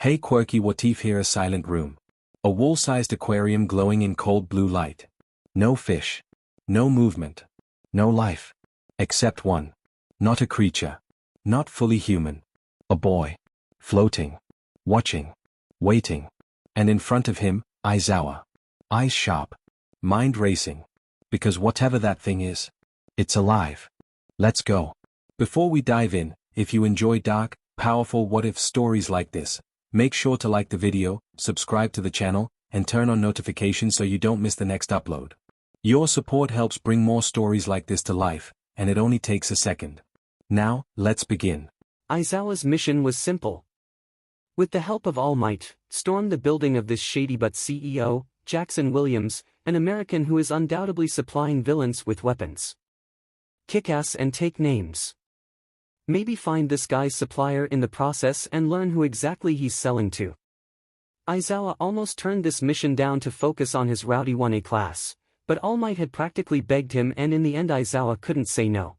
Hey Quirky, Whatif here. A silent room. A wall-sized aquarium glowing in cold blue light. No fish. No movement. No life. Except one. Not a creature. Not fully human. A boy. Floating. Watching. Waiting. And in front of him, Aizawa. Eyes sharp. Mind racing. Because whatever that thing is, it's alive. Let's go. Before we dive in, if you enjoy dark, powerful what-if stories like this, make sure to like the video, subscribe to the channel, and turn on notifications so you don't miss the next upload. Your support helps bring more stories like this to life, and it only takes a second. Now, let's begin. Aizawa's mission was simple. With the help of All Might, storm the building of this shady but CEO, Jackson Williams, an American who is undoubtedly supplying villains with weapons. Kick ass and take names. Maybe find this guy's supplier in the process and learn who exactly he's selling to. Aizawa almost turned this mission down to focus on his rowdy 1A class, but All Might had practically begged him, and in the end Aizawa couldn't say no.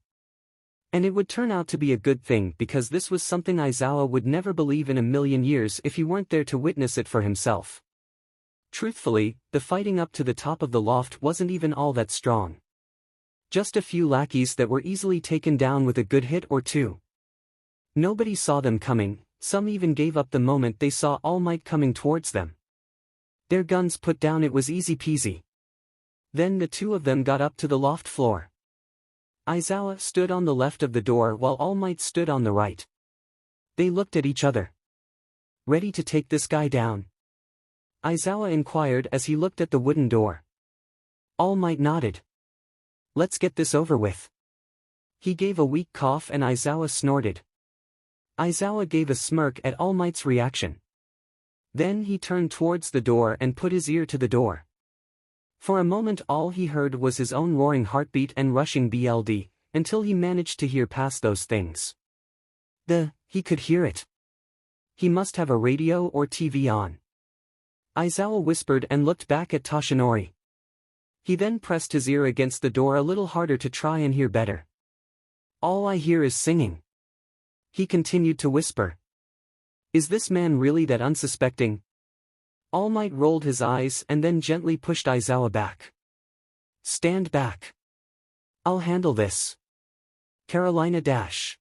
And it would turn out to be a good thing, because this was something Aizawa would never believe in a million years if he weren't there to witness it for himself. Truthfully, the fighting up to the top of the loft wasn't even all that strong. Just a few lackeys that were easily taken down with a good hit or two. Nobody saw them coming, some even gave up the moment they saw All Might coming towards them. Their guns put down, it was easy peasy. Then the two of them got up to the loft floor. Aizawa stood on the left of the door while All Might stood on the right. They looked at each other. Ready to take this guy down? Aizawa inquired as he looked at the wooden door. All Might nodded. Let's get this over with. He gave a weak cough and Aizawa snorted. Aizawa gave a smirk at All Might's reaction. Then he turned towards the door and put his ear to the door. For a moment all he heard was his own roaring heartbeat and rushing blood, until he managed to hear past those things. He could hear it. He must have a radio or TV on. Aizawa whispered and looked back at Toshinori. He then pressed his ear against the door a little harder to try and hear better. All I hear is singing. He continued to whisper. Is this man really that unsuspecting? All Might rolled his eyes and then gently pushed Aizawa back. Stand back. I'll handle this. Carolina dash.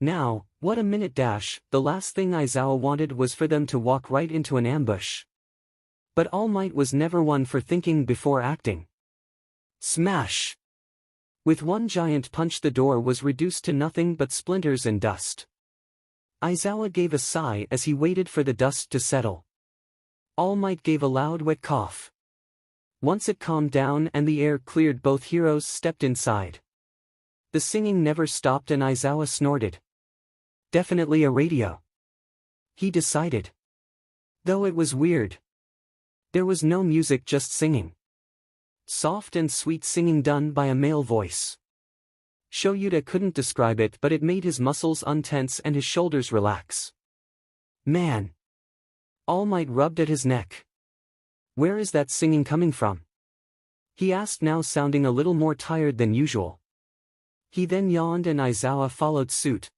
Now, what a minute dash. The last thing Aizawa wanted was for them to walk right into an ambush. But All Might was never one for thinking before acting. Smash! With one giant punch the door was reduced to nothing but splinters and dust. Aizawa gave a sigh as he waited for the dust to settle. All Might gave a loud wet cough. Once it calmed down and the air cleared, both heroes stepped inside. The singing never stopped and Aizawa snorted. Definitely a radio. He decided. Though it was weird. There was no music, just singing. Soft and sweet singing done by a male voice. Shoyuta couldn't describe it, but it made his muscles untense and his shoulders relax. Man! All Might rubbed at his neck. Where is that singing coming from? He asked, now sounding a little more tired than usual. He then yawned and Aizawa followed suit.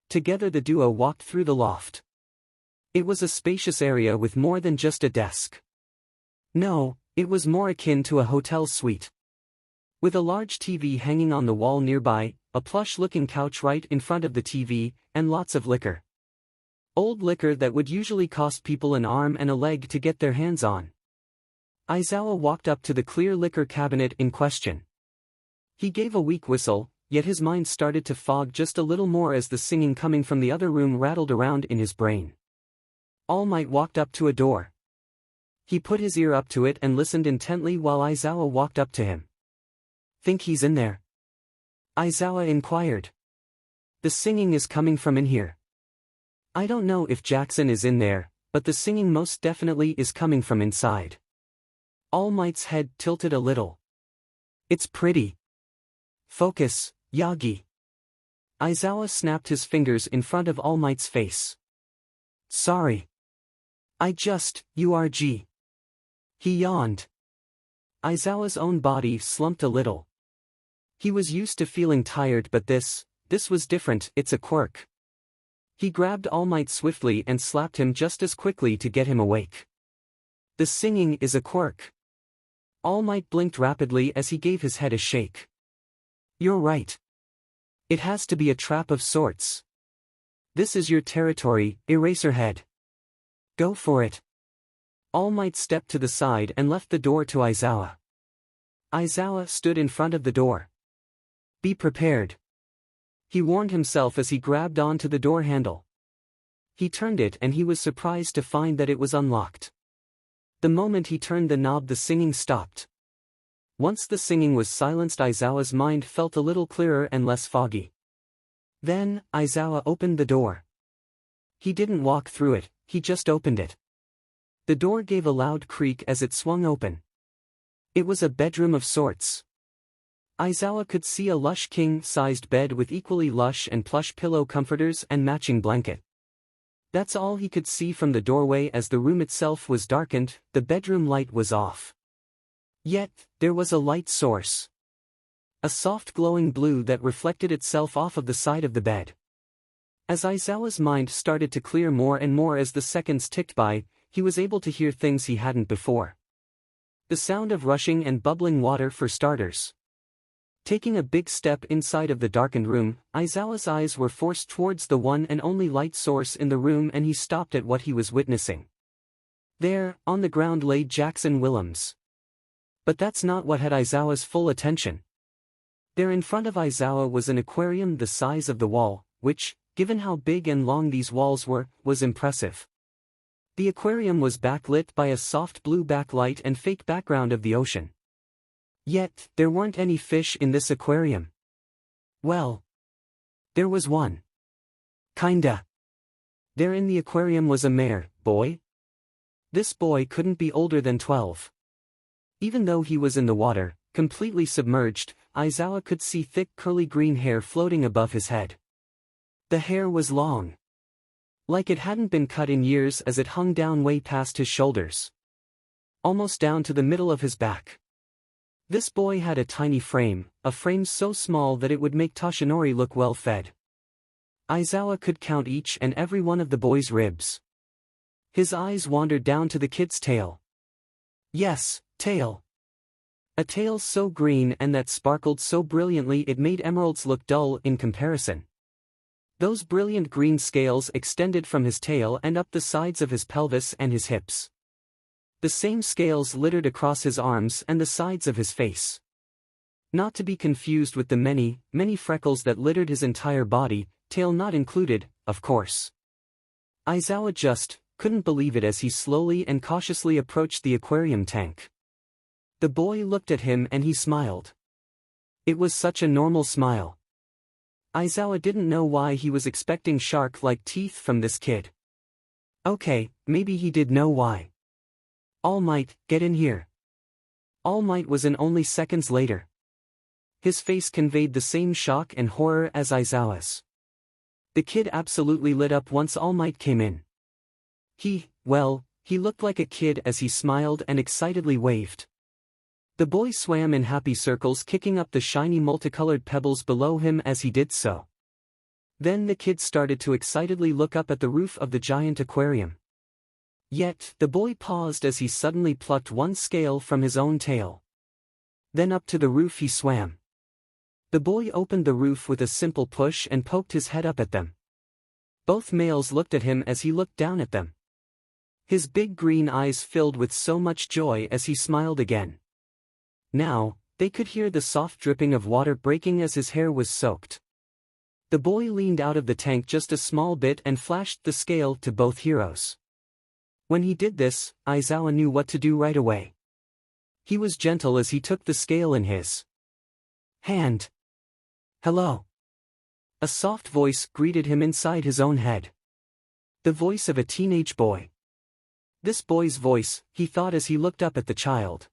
Together the duo walked through the loft. It was a spacious area with more than just a desk. No, it was more akin to a hotel suite. With a large TV hanging on the wall nearby, a plush-looking couch right in front of the TV, and lots of liquor. Old liquor that would usually cost people an arm and a leg to get their hands on. Aizawa walked up to the clear liquor cabinet in question. He gave a weak whistle, yet his mind started to fog just a little more as the singing coming from the other room rattled around in his brain. All Might walked up to a door. He put his ear up to it and listened intently while Aizawa walked up to him. Think he's in there? Aizawa inquired. The singing is coming from in here. I don't know if Jackson is in there, but the singing most definitely is coming from inside. All Might's head tilted a little. It's pretty. Focus, Yagi. Aizawa snapped his fingers in front of All Might's face. Sorry. URG. He yawned. Aizawa's own body slumped a little. He was used to feeling tired, but this was different. It's a quirk. He grabbed All Might swiftly and slapped him just as quickly to get him awake. The singing is a quirk. All Might blinked rapidly as he gave his head a shake. You're right. It has to be a trap of sorts. This is your territory, Eraserhead. Go for it. All Might stepped to the side and left the door to Aizawa. Aizawa stood in front of the door. Be prepared. He warned himself as he grabbed onto the door handle. He turned it and he was surprised to find that it was unlocked. The moment he turned the knob, the singing stopped. Once the singing was silenced, Aizawa's mind felt a little clearer and less foggy. Then, Aizawa opened the door. He didn't walk through it, he just opened it. The door gave a loud creak as it swung open. It was a bedroom of sorts. Aizawa could see a lush king-sized bed with equally lush and plush pillow comforters and matching blanket. That's all he could see from the doorway as the room itself was darkened, the bedroom light was off. Yet, there was a light source. A soft glowing blue that reflected itself off of the side of the bed. As Aizawa's mind started to clear more and more as the seconds ticked by, he was able to hear things he hadn't before. The sound of rushing and bubbling water for starters. Taking a big step inside of the darkened room, Aizawa's eyes were forced towards the one and only light source in the room, and he stopped at what he was witnessing. There, on the ground, lay Jackson Willems. But that's not what had Aizawa's full attention. There in front of Aizawa was an aquarium the size of the wall, which, given how big and long these walls were, was impressive. The aquarium was backlit by a soft blue backlight and fake background of the ocean. Yet, there weren't any fish in this aquarium. Well, there was one. Kinda. There in the aquarium was a boy. This boy couldn't be older than 12. Even though he was in the water, completely submerged, Aizawa could see thick curly green hair floating above his head. The hair was long. Like it hadn't been cut in years, as it hung down way past his shoulders. Almost down to the middle of his back. This boy had a tiny frame, a frame so small that it would make Toshinori look well fed. Aizawa could count each and every one of the boy's ribs. His eyes wandered down to the kid's tail. Yes, tail. A tail so green and that sparkled so brilliantly it made emeralds look dull in comparison. Those brilliant green scales extended from his tail and up the sides of his pelvis and his hips. The same scales littered across his arms and the sides of his face. Not to be confused with the many, many freckles that littered his entire body, tail not included, of course. Aizawa just couldn't believe it as he slowly and cautiously approached the aquarium tank. The boy looked at him and he smiled. It was such a normal smile. Aizawa didn't know why he was expecting shark-like teeth from this kid. Okay, maybe he did know why. All Might, get in here. All Might was in only seconds later. His face conveyed the same shock and horror as Aizawa's. The kid absolutely lit up once All Might came in. He looked like a kid as he smiled and excitedly waved. The boy swam in happy circles, kicking up the shiny multicolored pebbles below him as he did so. Then the kid started to excitedly look up at the roof of the giant aquarium. Yet, the boy paused as he suddenly plucked one scale from his own tail. Then up to the roof he swam. The boy opened the roof with a simple push and poked his head up at them. Both males looked at him as he looked down at them. His big green eyes filled with so much joy as he smiled again. Now, they could hear the soft dripping of water breaking as his hair was soaked. The boy leaned out of the tank just a small bit and flashed the scale to both heroes. When he did this, Aizawa knew what to do right away. He was gentle as he took the scale in his hand. Hello. A soft voice greeted him inside his own head. The voice of a teenage boy. This boy's voice, he thought as he looked up at the child.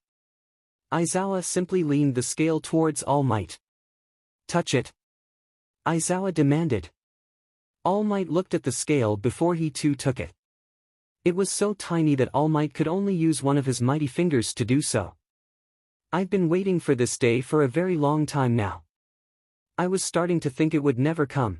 Aizawa simply leaned the scale towards All Might. Touch it. Aizawa demanded. All Might looked at the scale before he too took it. It was so tiny that All Might could only use one of his mighty fingers to do so. I've been waiting for this day for a very long time now. I was starting to think it would never come.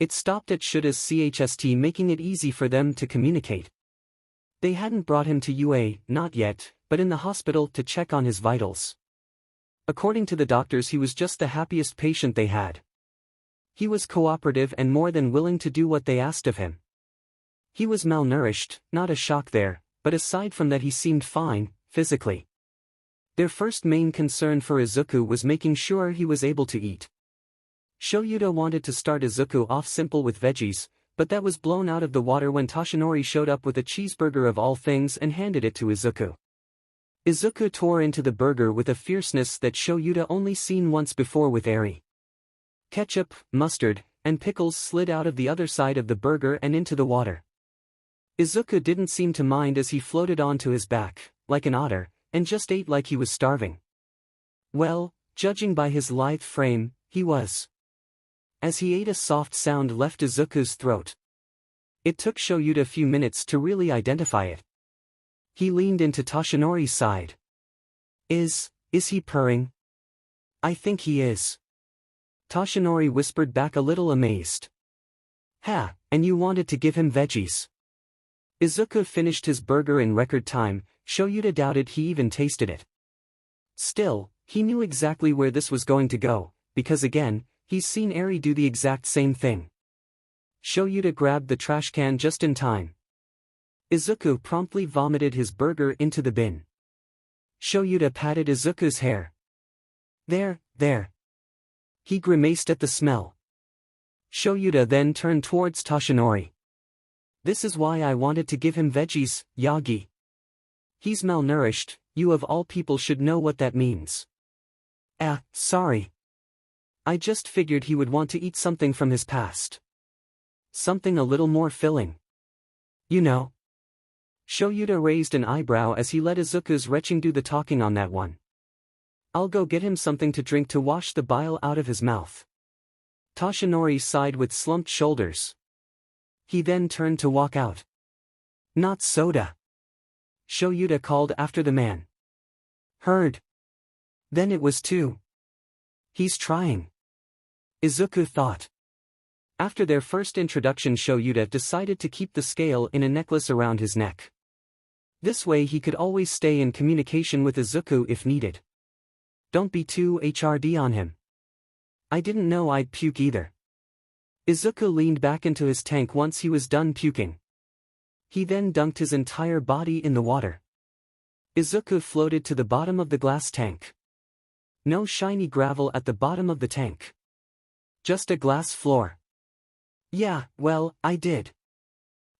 It stopped at Shouda's CHST, making it easy for them to communicate. They hadn't brought him to UA, not yet, but in the hospital to check on his vitals. According to the doctors, he was just the happiest patient they had. He was cooperative and more than willing to do what they asked of him. He was malnourished, not a shock there, but aside from that he seemed fine, physically. Their first main concern for Izuku was making sure he was able to eat. Shoyuta wanted to start Izuku off simple with veggies, but that was blown out of the water when Toshinori showed up with a cheeseburger of all things and handed it to Izuku. Izuku tore into the burger with a fierceness that Shoyuta only seen once before with Eri. Ketchup, mustard, and pickles slid out of the other side of the burger and into the water. Izuku didn't seem to mind as he floated onto his back, like an otter, and just ate like he was starving. Well, judging by his lithe frame, he was. As he ate, a soft sound left Izuku's throat. It took Shoyuta a few minutes to really identify it. He leaned into Toshinori's side. Is he purring? I think he is. Toshinori whispered back, a little amazed. Ha, and you wanted to give him veggies. Izuku finished his burger in record time. Shoyuta doubted he even tasted it. Still, he knew exactly where this was going to go, because again, he's seen Eri do the exact same thing. Shoyuta grabbed the trash can just in time. Izuku promptly vomited his burger into the bin. Shoyuta patted Izuku's hair. There. He grimaced at the smell. Shoyuta then turned towards Toshinori. This is why I wanted to give him veggies, Yagi. He's malnourished, you of all people should know what that means. Sorry. I just figured he would want to eat something from his past. Something a little more filling. You know. Shoyuta raised an eyebrow as he let Izuku's retching do the talking on that one. I'll go get him something to drink to wash the bile out of his mouth. Toshinori sighed with slumped shoulders. He then turned to walk out. Not soda. Shoyuta called after the man. Heard. Then it was two. He's trying. Izuku thought. After their first introduction, Shoyuta decided to keep the scale in a necklace around his neck. This way he could always stay in communication with Izuku if needed. Don't be too HRD on him. I didn't know I'd puke either. Izuku leaned back into his tank once he was done puking. He then dunked his entire body in the water. Izuku floated to the bottom of the glass tank. No shiny gravel at the bottom of the tank. Just a glass floor. Yeah, well, I did.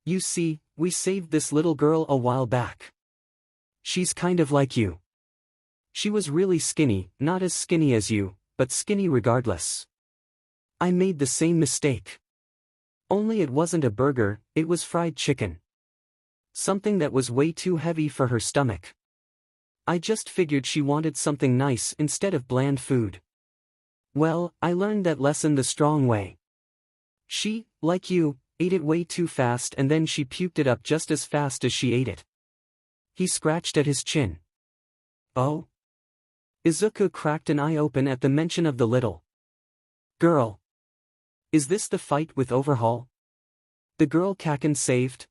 You see, we saved this little girl a while back. She's kind of like you. She was really skinny, not as skinny as you, but skinny regardless. I made the same mistake. Only it wasn't a burger, it was fried chicken. Something that was way too heavy for her stomach. I just figured she wanted something nice instead of bland food. Well, I learned that lesson the strong way. She, like you, ate it way too fast and then she puked it up just as fast as she ate it. He scratched at his chin. Oh? Izuku cracked an eye open at the mention of the little girl. Is this the fight with Overhaul? The girl Kaken saved?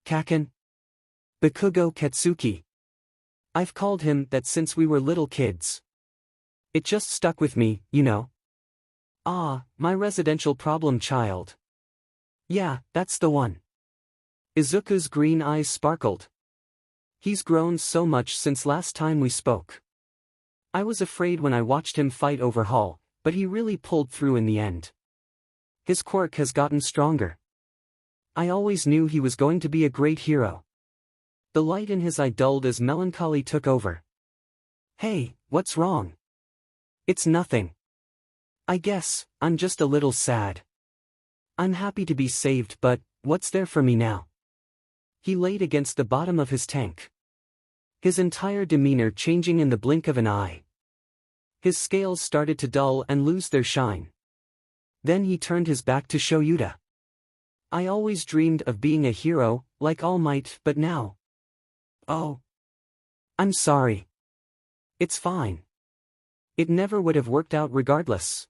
Kaken? Bakugo Katsuki. I've called him that since we were little kids. It just stuck with me, you know. Ah, my residential problem child. Yeah, that's the one. Izuku's green eyes sparkled. He's grown so much since last time we spoke. I was afraid when I watched him fight Overhaul, but he really pulled through in the end. His quirk has gotten stronger. I always knew he was going to be a great hero. The light in his eye dulled as melancholy took over. Hey, what's wrong? It's nothing. I guess, I'm just a little sad. I'm happy to be saved, but what's there for me now? He laid against the bottom of his tank. His entire demeanor changing in the blink of an eye. His scales started to dull and lose their shine. Then he turned his back to Shoyuta. I always dreamed of being a hero, like All Might, but now. Oh. I'm sorry. It's fine. It never would have worked out regardless.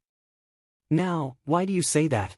Now, why do you say that?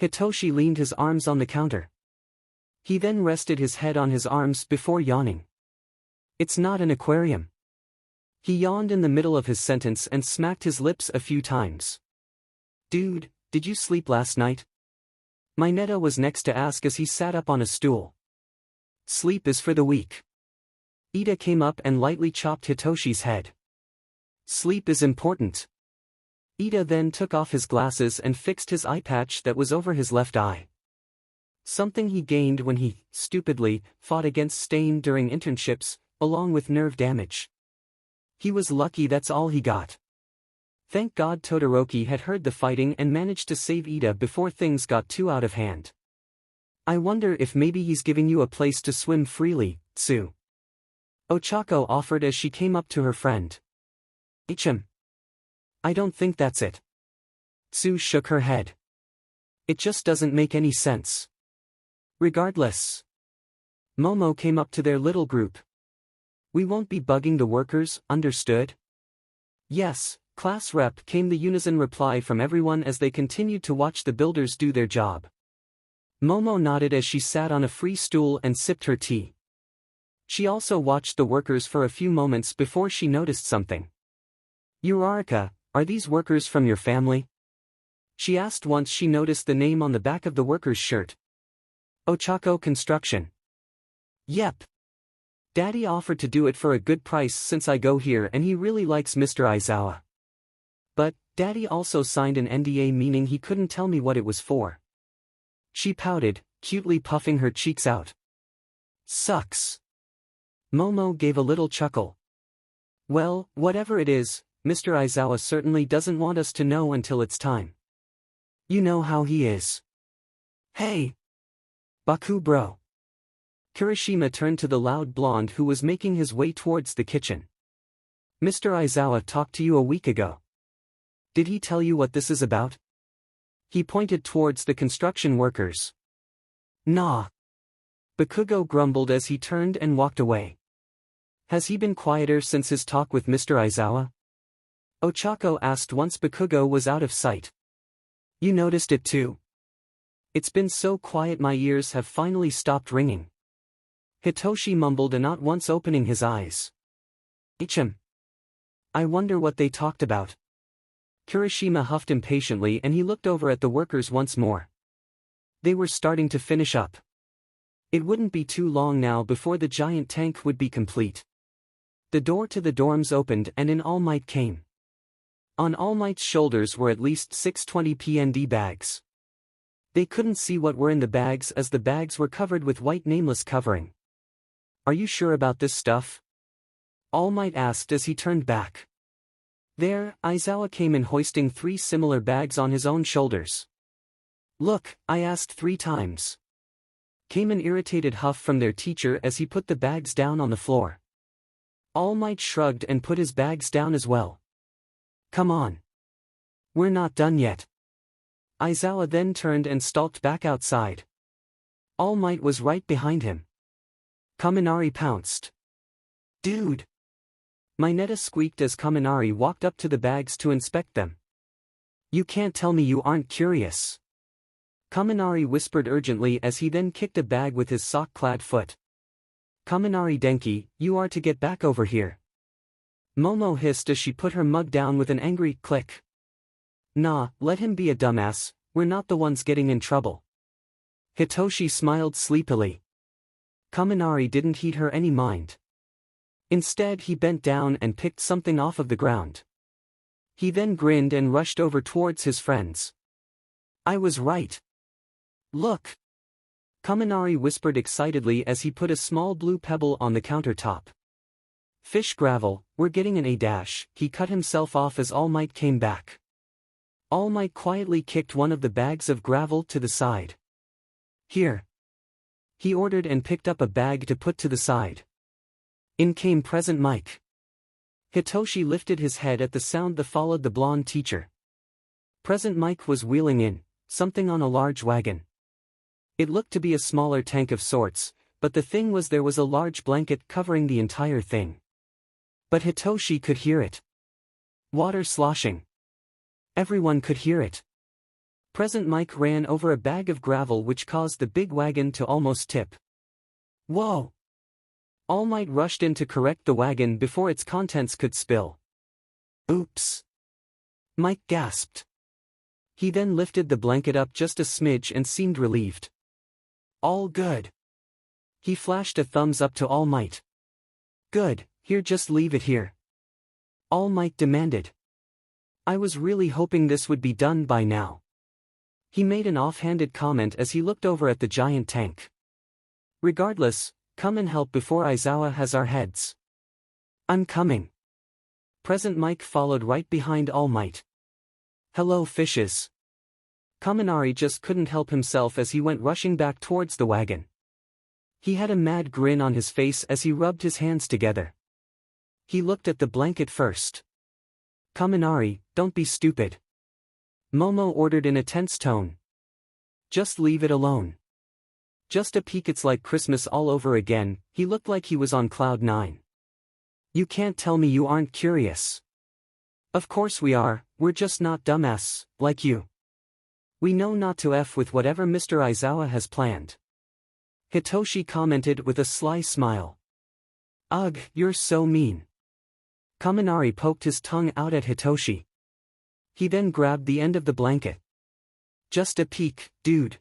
Hitoshi leaned his arms on the counter. He then rested his head on his arms before yawning. It's not an aquarium. He yawned in the middle of his sentence and smacked his lips a few times. Dude, did you sleep last night? Mineta was next to ask as he sat up on a stool. Sleep is for the weak. Ida came up and lightly chopped Hitoshi's head. Sleep is important. Ida then took off his glasses and fixed his eye patch that was over his left eye. Something he gained when he, stupidly, fought against Stain during internships, along with nerve damage. He was lucky that's all he got. Thank God Todoroki had heard the fighting and managed to save Ida before things got too out of hand. I wonder if maybe he's giving you a place to swim freely, Tsu. Ochako offered as she came up to her friend. I don't think that's it. Tsu shook her head. It just doesn't make any sense. Regardless. Momo came up to their little group. We won't be bugging the workers, understood? Yes, class rep, came the unison reply from everyone as they continued to watch the builders do their job. Momo nodded as she sat on a free stool and sipped her tea. She also watched the workers for a few moments before she noticed something. Uraraka, are these workers from your family? She asked once she noticed the name on the back of the worker's shirt. Ochako Construction. Yep. Daddy offered to do it for a good price since I go here and he really likes Mr. Aizawa. But, Daddy also signed an NDA, meaning he couldn't tell me what it was for. She pouted, cutely puffing her cheeks out. Sucks. Momo gave a little chuckle. Well, whatever it is, Mr. Aizawa certainly doesn't want us to know until it's time. You know how he is. Hey! Baku bro. Kirishima turned to the loud blonde who was making his way towards the kitchen. Mr. Aizawa talked to you a week ago. Did he tell you what this is about? He pointed towards the construction workers. Nah. Bakugo grumbled as he turned and walked away. Has he been quieter since his talk with Mr. Aizawa? Ochako asked once Bakugo was out of sight. You noticed it too? It's been so quiet my ears have finally stopped ringing. Hitoshi mumbled, and not once opening his eyes. I wonder what they talked about. Kirishima huffed impatiently and he looked over at the workers once more. They were starting to finish up. It wouldn't be too long now before the giant tank would be complete. The door to the dorms opened and in All Might came. On All Might's shoulders were at least 620 PND bags. They couldn't see what were in the bags as the bags were covered with white nameless covering. Are you sure about this stuff? All Might asked as he turned back. There, Aizawa came in hoisting 3 similar bags on his own shoulders. Look, I asked 3 times. Came an irritated huff from their teacher as he put the bags down on the floor. All Might shrugged and put his bags down as well. Come on. We're not done yet. Aizawa then turned and stalked back outside. All Might was right behind him. Kaminari pounced. Dude! Mineta squeaked as Kaminari walked up to the bags to inspect them. You can't tell me you aren't curious. Kaminari whispered urgently as he then kicked a bag with his sock-clad foot. Kaminari Denki, you are to get back over here. Momo hissed as she put her mug down with an angry click. Nah, let him be a dumbass, we're not the ones getting in trouble. Hitoshi smiled sleepily. Kaminari didn't heed her any mind. Instead he bent down and picked something off of the ground. He then grinned and rushed over towards his friends. I was right. Look! Kaminari whispered excitedly as he put a small blue pebble on the countertop. Fish gravel, we're getting an A-. He cut himself off as All Might came back. All Might quietly kicked one of the bags of gravel to the side. Here. He ordered and picked up a bag to put to the side. In came Present Mike. Hitoshi lifted his head at the sound that followed the blonde teacher. Present Mike was wheeling in, something on a large wagon. It looked to be a smaller tank of sorts, but the thing was there was a large blanket covering the entire thing. But Hitoshi could hear it. Water sloshing. Everyone could hear it. Present Mike ran over a bag of gravel which caused the big wagon to almost tip. Whoa! All Might rushed in to correct the wagon before its contents could spill. Oops! Mike gasped. He then lifted the blanket up just a smidge and seemed relieved. All good. He flashed a thumbs up to All Might. Good, here, just leave it here. All Might demanded. I was really hoping this would be done by now. He made an offhanded comment as he looked over at the giant tank. Regardless, come and help before Aizawa has our heads. I'm coming. Present Mike followed right behind All Might. Hello, fishes. Kaminari just couldn't help himself as he went rushing back towards the wagon. He had a mad grin on his face as he rubbed his hands together. He looked at the blanket first. Kaminari, don't be stupid. Momo ordered in a tense tone. Just leave it alone. Just a peek, it's like Christmas all over again. He looked like he was on cloud 9. You can't tell me you aren't curious. Of course we are, we're just not dumbass, like you. We know not to F with whatever Mr. Aizawa has planned. Hitoshi commented with a sly smile. Ugh, you're so mean. Kaminari poked his tongue out at Hitoshi. He then grabbed the end of the blanket. Just a peek, dude.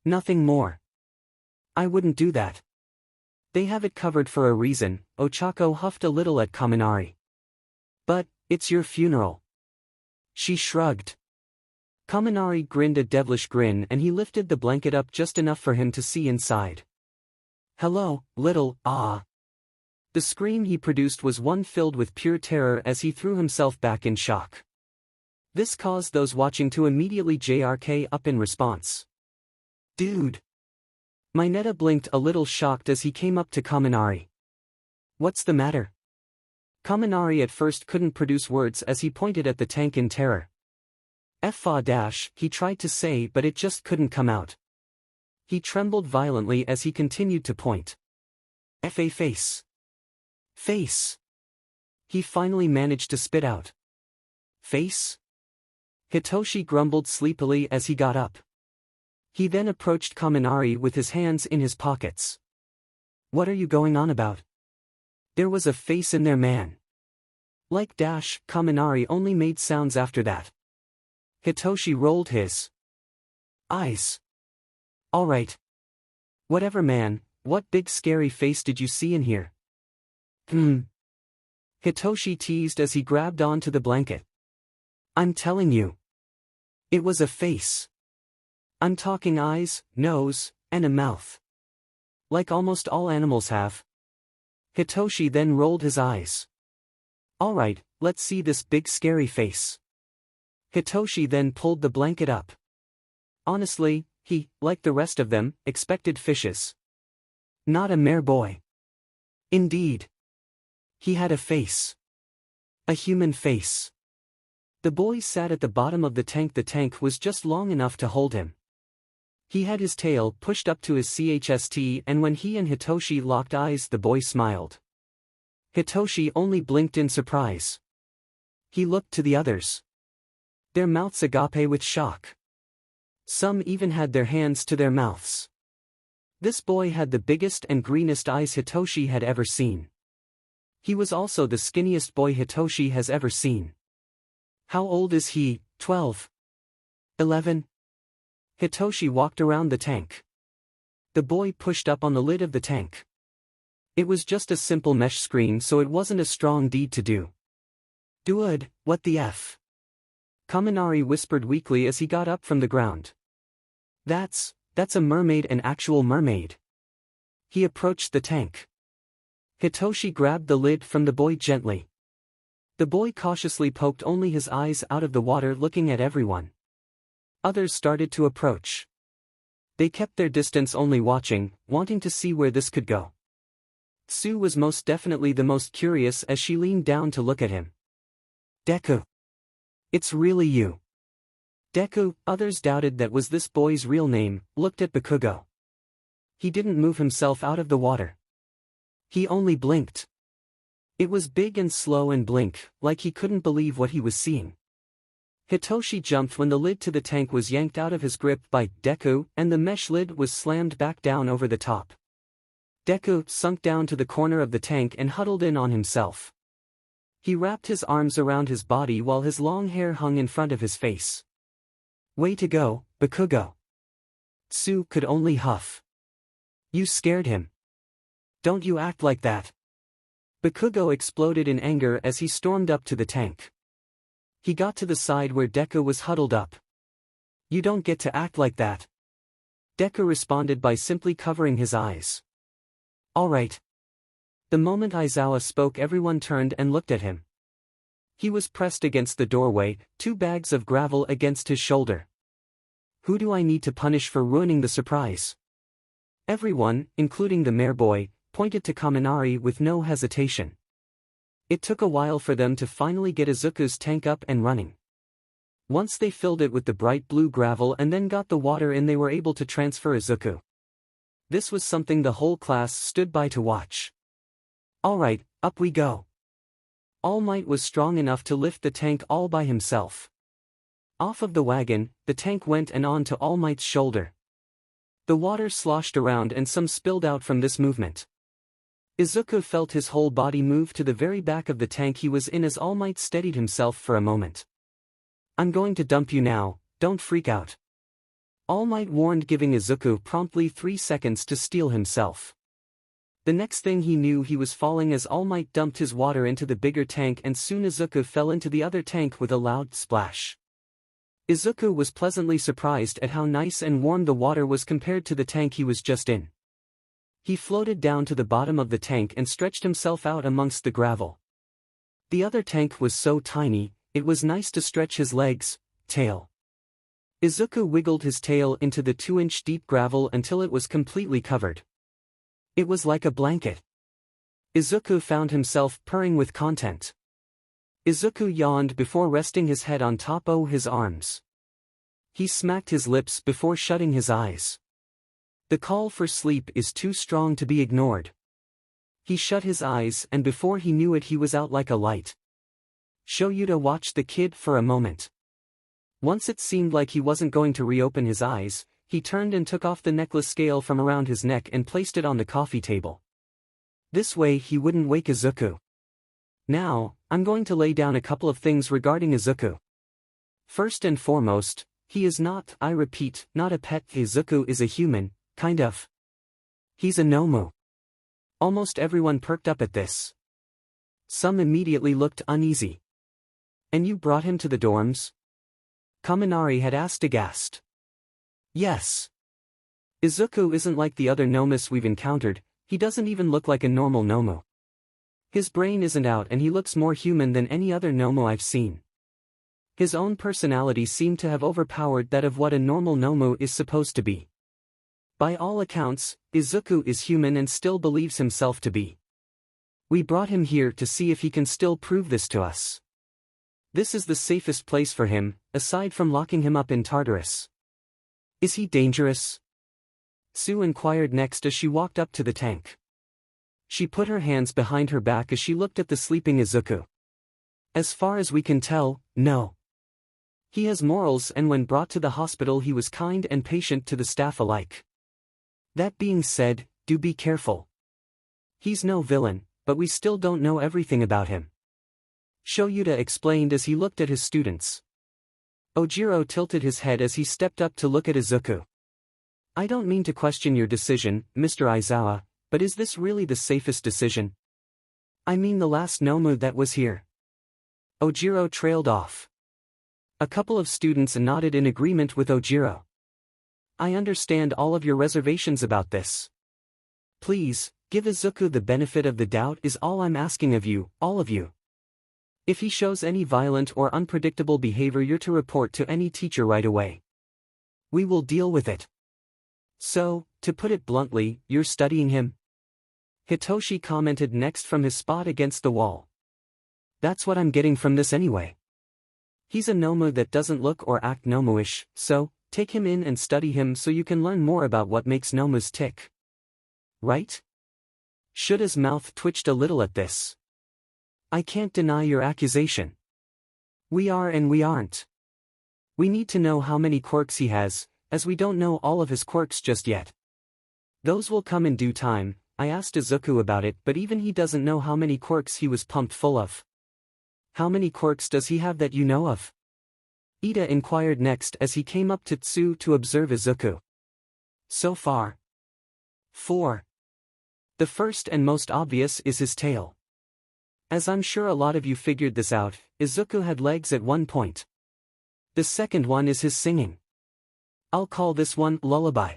Nothing more. I wouldn't do that. They have it covered for a reason. Ochako huffed a little at Kaminari. But, it's your funeral. She shrugged. Kaminari grinned a devilish grin and he lifted the blanket up just enough for him to see inside. Hello, little, ah. The scream he produced was one filled with pure terror as he threw himself back in shock. This caused those watching to immediately JRK up in response. Dude! Mineta blinked a little shocked as he came up to Kaminari. What's the matter? Kaminari at first couldn't produce words as he pointed at the tank in terror. F-dash, he tried to say but it just couldn't come out. He trembled violently as he continued to point. F-a face. Face. He finally managed to spit out. Face? Hitoshi grumbled sleepily as he got up. He then approached Kaminari with his hands in his pockets. What are you going on about? There was a face in there, man. Like dash, Kaminari only made sounds after that. Hitoshi rolled his eyes. Alright. Whatever, man, what big scary face did you see in here? Hitoshi teased as he grabbed onto the blanket. I'm telling you. It was a face. I'm talking eyes, nose, and a mouth. Like almost all animals have. Hitoshi then rolled his eyes. Alright, let's see this big scary face. Hitoshi then pulled the blanket up. Honestly, he, like the rest of them, expected fishes. Not a mere boy. Indeed. He had a face. A human face. The boy sat at the bottom of the tank. The tank was just long enough to hold him. He had his tail pushed up to his chest, and when he and Hitoshi locked eyes, the boy smiled. Hitoshi only blinked in surprise. He looked to the others. Their mouths agape with shock. Some even had their hands to their mouths. This boy had the biggest and greenest eyes Hitoshi had ever seen. He was also the skinniest boy Hitoshi has ever seen. How old is he? 12? 11? Hitoshi walked around the tank. The boy pushed up on the lid of the tank. It was just a simple mesh screen, so it wasn't a strong deed to do. Dude, what the F? Kaminari whispered weakly as he got up from the ground. That's a mermaid, an actual mermaid. He approached the tank. Hitoshi grabbed the lid from the boy gently. The boy cautiously poked only his eyes out of the water, looking at everyone. Others started to approach. They kept their distance, only watching, wanting to see where this could go. Sue was most definitely the most curious as she leaned down to look at him. Deku. It's really you. Deku, others doubted that was this boy's real name, looked at Bakugo. He didn't move himself out of the water. He only blinked. It was big and slow and blink, like he couldn't believe what he was seeing. Hitoshi jumped when the lid to the tank was yanked out of his grip by Deku, and the mesh lid was slammed back down over the top. Deku sunk down to the corner of the tank and huddled in on himself. He wrapped his arms around his body while his long hair hung in front of his face. Way to go, Bakugo. Tsu could only huff. You scared him. Don't you act like that. Bakugo exploded in anger as he stormed up to the tank. He got to the side where Deku was huddled up. You don't get to act like that. Deku responded by simply covering his eyes. Alright. The moment Aizawa spoke, everyone turned and looked at him. He was pressed against the doorway, 2 bags of gravel against his shoulder. Who do I need to punish for ruining the surprise? Everyone, including the mayor boy, pointed to Kaminari with no hesitation. It took a while for them to finally get Izuku's tank up and running. Once they filled it with the bright blue gravel and then got the water in, they were able to transfer Izuku. This was something the whole class stood by to watch. Alright, up we go. All Might was strong enough to lift the tank all by himself. Off of the wagon, the tank went and on to All Might's shoulder. The water sloshed around and some spilled out from this movement. Izuku felt his whole body move to the very back of the tank he was in as All Might steadied himself for a moment. I'm going to dump you now, don't freak out. All Might warned, giving Izuku promptly 3 seconds to steel himself. The next thing he knew, he was falling as All Might dumped his water into the bigger tank, and soon Izuku fell into the other tank with a loud splash. Izuku was pleasantly surprised at how nice and warm the water was compared to the tank he was just in. He floated down to the bottom of the tank and stretched himself out amongst the gravel. The other tank was so tiny, it was nice to stretch his legs, tail. Izuku wiggled his tail into the 2-inch deep gravel until it was completely covered. It was like a blanket. Izuku found himself purring with content. Izuku yawned before resting his head on top of his arms. He smacked his lips before shutting his eyes. The call for sleep is too strong to be ignored. He shut his eyes, and before he knew it, he was out like a light. Shoyuta watched the kid for a moment. Once it seemed like he wasn't going to reopen his eyes, he turned and took off the necklace scale from around his neck and placed it on the coffee table. This way he wouldn't wake Izuku. Now, I'm going to lay down a couple of things regarding Izuku. First and foremost, he is not, I repeat, not a pet. Izuku is a human, kind of. He's a Nomu. Almost everyone perked up at this. Some immediately looked uneasy. And you brought him to the dorms? Kaminari had asked aghast. Yes. Izuku isn't like the other Nomus we've encountered, he doesn't even look like a normal Nomu. His brain isn't out and he looks more human than any other Nomu I've seen. His own personality seemed to have overpowered that of what a normal Nomu is supposed to be. By all accounts, Izuku is human and still believes himself to be. We brought him here to see if he can still prove this to us. This is the safest place for him, aside from locking him up in Tartarus. Is he dangerous? Sue inquired next as she walked up to the tank. She put her hands behind her back as she looked at the sleeping Izuku. As far as we can tell, no. He has morals, and when brought to the hospital he was kind and patient to the staff alike. That being said, do be careful. He's no villain, but we still don't know everything about him. Shoyuta explained as he looked at his students. Ojiro tilted his head as he stepped up to look at Izuku. I don't mean to question your decision, Mr. Aizawa, but is this really the safest decision? I mean the last Nomu that was here. Ojiro trailed off. A couple of students nodded in agreement with Ojiro. I understand all of your reservations about this. Please, give Izuku the benefit of the doubt is all I'm asking of you, all of you. If he shows any violent or unpredictable behavior, you're to report to any teacher right away. We will deal with it. So, to put it bluntly, you're studying him? Hitoshi commented next from his spot against the wall. That's what I'm getting from this anyway. He's a Nomu that doesn't look or act Nomu-ish, so, take him in and study him so you can learn more about what makes Nomus tick. Right? Shuta's mouth twitched a little at this. I can't deny your accusation. We are and we aren't. We need to know how many quirks he has, as we don't know all of his quirks just yet. Those will come in due time. I asked Izuku about it, but even he doesn't know how many quirks he was pumped full of. How many quirks does he have that you know of? Ida inquired next as he came up to Tsu to observe Izuku. So far, 4. The first and most obvious is his tail. As I'm sure a lot of you figured this out, Izuku had legs at one point. The second one is his singing. I'll call this one Lullaby.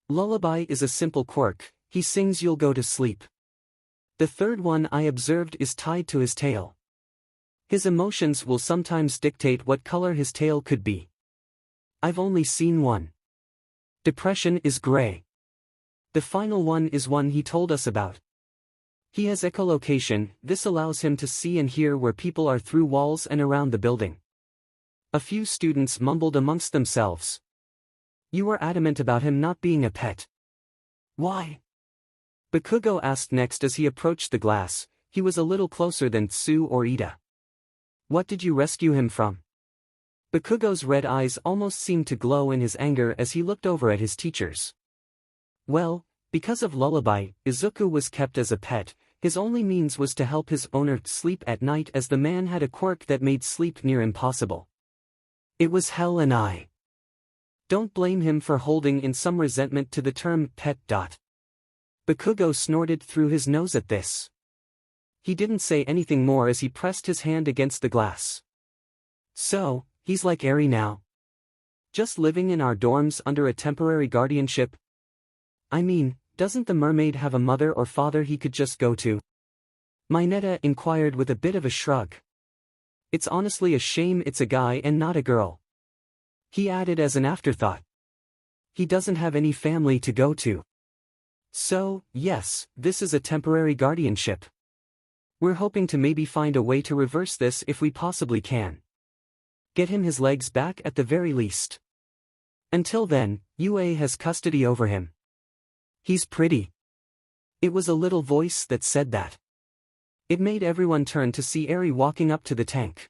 Lullaby is a simple quirk, he sings you'll go to sleep. The third one I observed is tied to his tail. His emotions will sometimes dictate what color his tail could be. I've only seen one. Depression is gray. The final one is one he told us about. He has echolocation, this allows him to see and hear where people are through walls and around the building. A few students mumbled amongst themselves. You were adamant about him not being a pet. Why? Bakugo asked next as he approached the glass. He was a little closer than Tsu or Ida. What did you rescue him from? Bakugo's red eyes almost seemed to glow in his anger as he looked over at his teachers. Well, because of Lullaby, Izuku was kept as a pet. His only means was to help his owner sleep at night as the man had a quirk that made sleep near impossible. It was hell and I don't blame him for holding in some resentment to the term pet. Bakugo snorted through his nose at this. He didn't say anything more as he pressed his hand against the glass. So, he's like Eri now. Just living in our dorms under a temporary guardianship? I mean, doesn't the mermaid have a mother or father he could just go to? Mineta inquired with a bit of a shrug. It's honestly a shame it's a guy and not a girl. He added as an afterthought. He doesn't have any family to go to. So, yes, this is a temporary guardianship. We're hoping to maybe find a way to reverse this if we possibly can. Get him his legs back at the very least. Until then, UA has custody over him. He's pretty. It was a little voice that said that. It made everyone turn to see Eri walking up to the tank.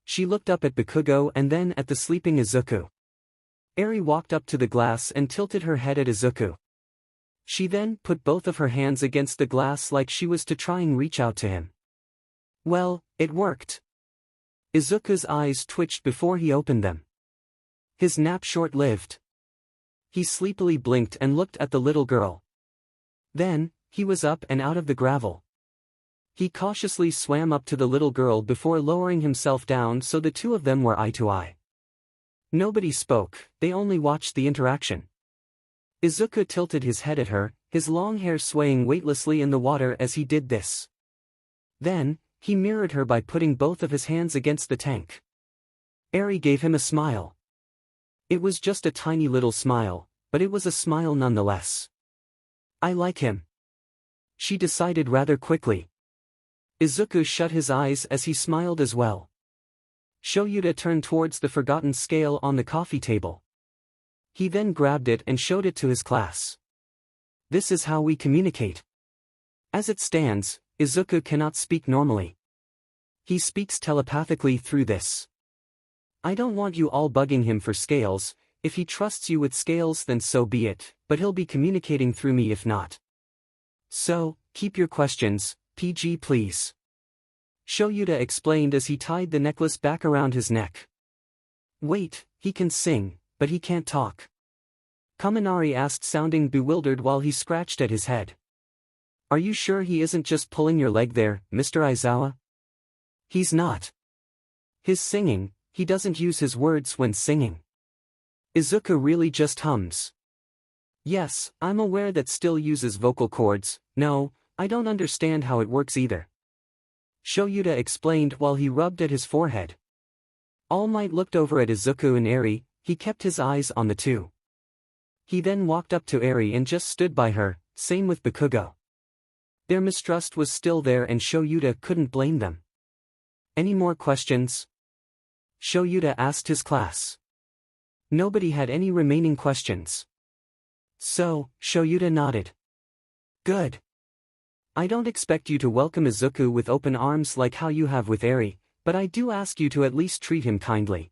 She looked up at Bakugo and then at the sleeping Izuku. Eri walked up to the glass and tilted her head at Izuku. She then put both of her hands against the glass like she was to try and reach out to him. Well, it worked. Izuku's eyes twitched before he opened them. His nap short-lived. He sleepily blinked and looked at the little girl. Then, he was up and out of the gravel. He cautiously swam up to the little girl before lowering himself down so the two of them were eye to eye. Nobody spoke, they only watched the interaction. Izuku tilted his head at her, his long hair swaying weightlessly in the water as he did this. Then, he mirrored her by putting both of his hands against the tank. Eri gave him a smile. It was just a tiny little smile, but it was a smile nonetheless. I like him. She decided rather quickly. Izuku shut his eyes as he smiled as well. Shoyuta turned towards the forgotten scale on the coffee table. He then grabbed it and showed it to his class. This is how we communicate. As it stands, Izuku cannot speak normally. He speaks telepathically through this. I don't want you all bugging him for scales. If he trusts you with scales then so be it, but he'll be communicating through me if not. So, keep your questions, PG please. Shoyuta explained as he tied the necklace back around his neck. Wait, he can sing, but he can't talk. Kaminari asked sounding bewildered while he scratched at his head. Are you sure he isn't just pulling your leg there, Mr. Aizawa? He's not. His singing, he doesn't use his words when singing. Izuku really just hums. Yes, I'm aware that still uses vocal cords. No, I don't understand how it works either. Shoyuta explained while he rubbed at his forehead. All Might looked over at Izuku and Eri, he kept his eyes on the two. He then walked up to Eri and just stood by her, same with Bakugo. Their mistrust was still there and Shoyuta couldn't blame them. Any more questions? Shoyuta asked his class. Nobody had any remaining questions. So, Shoyuta nodded. Good. I don't expect you to welcome Izuku with open arms like how you have with Eri, but I do ask you to at least treat him kindly.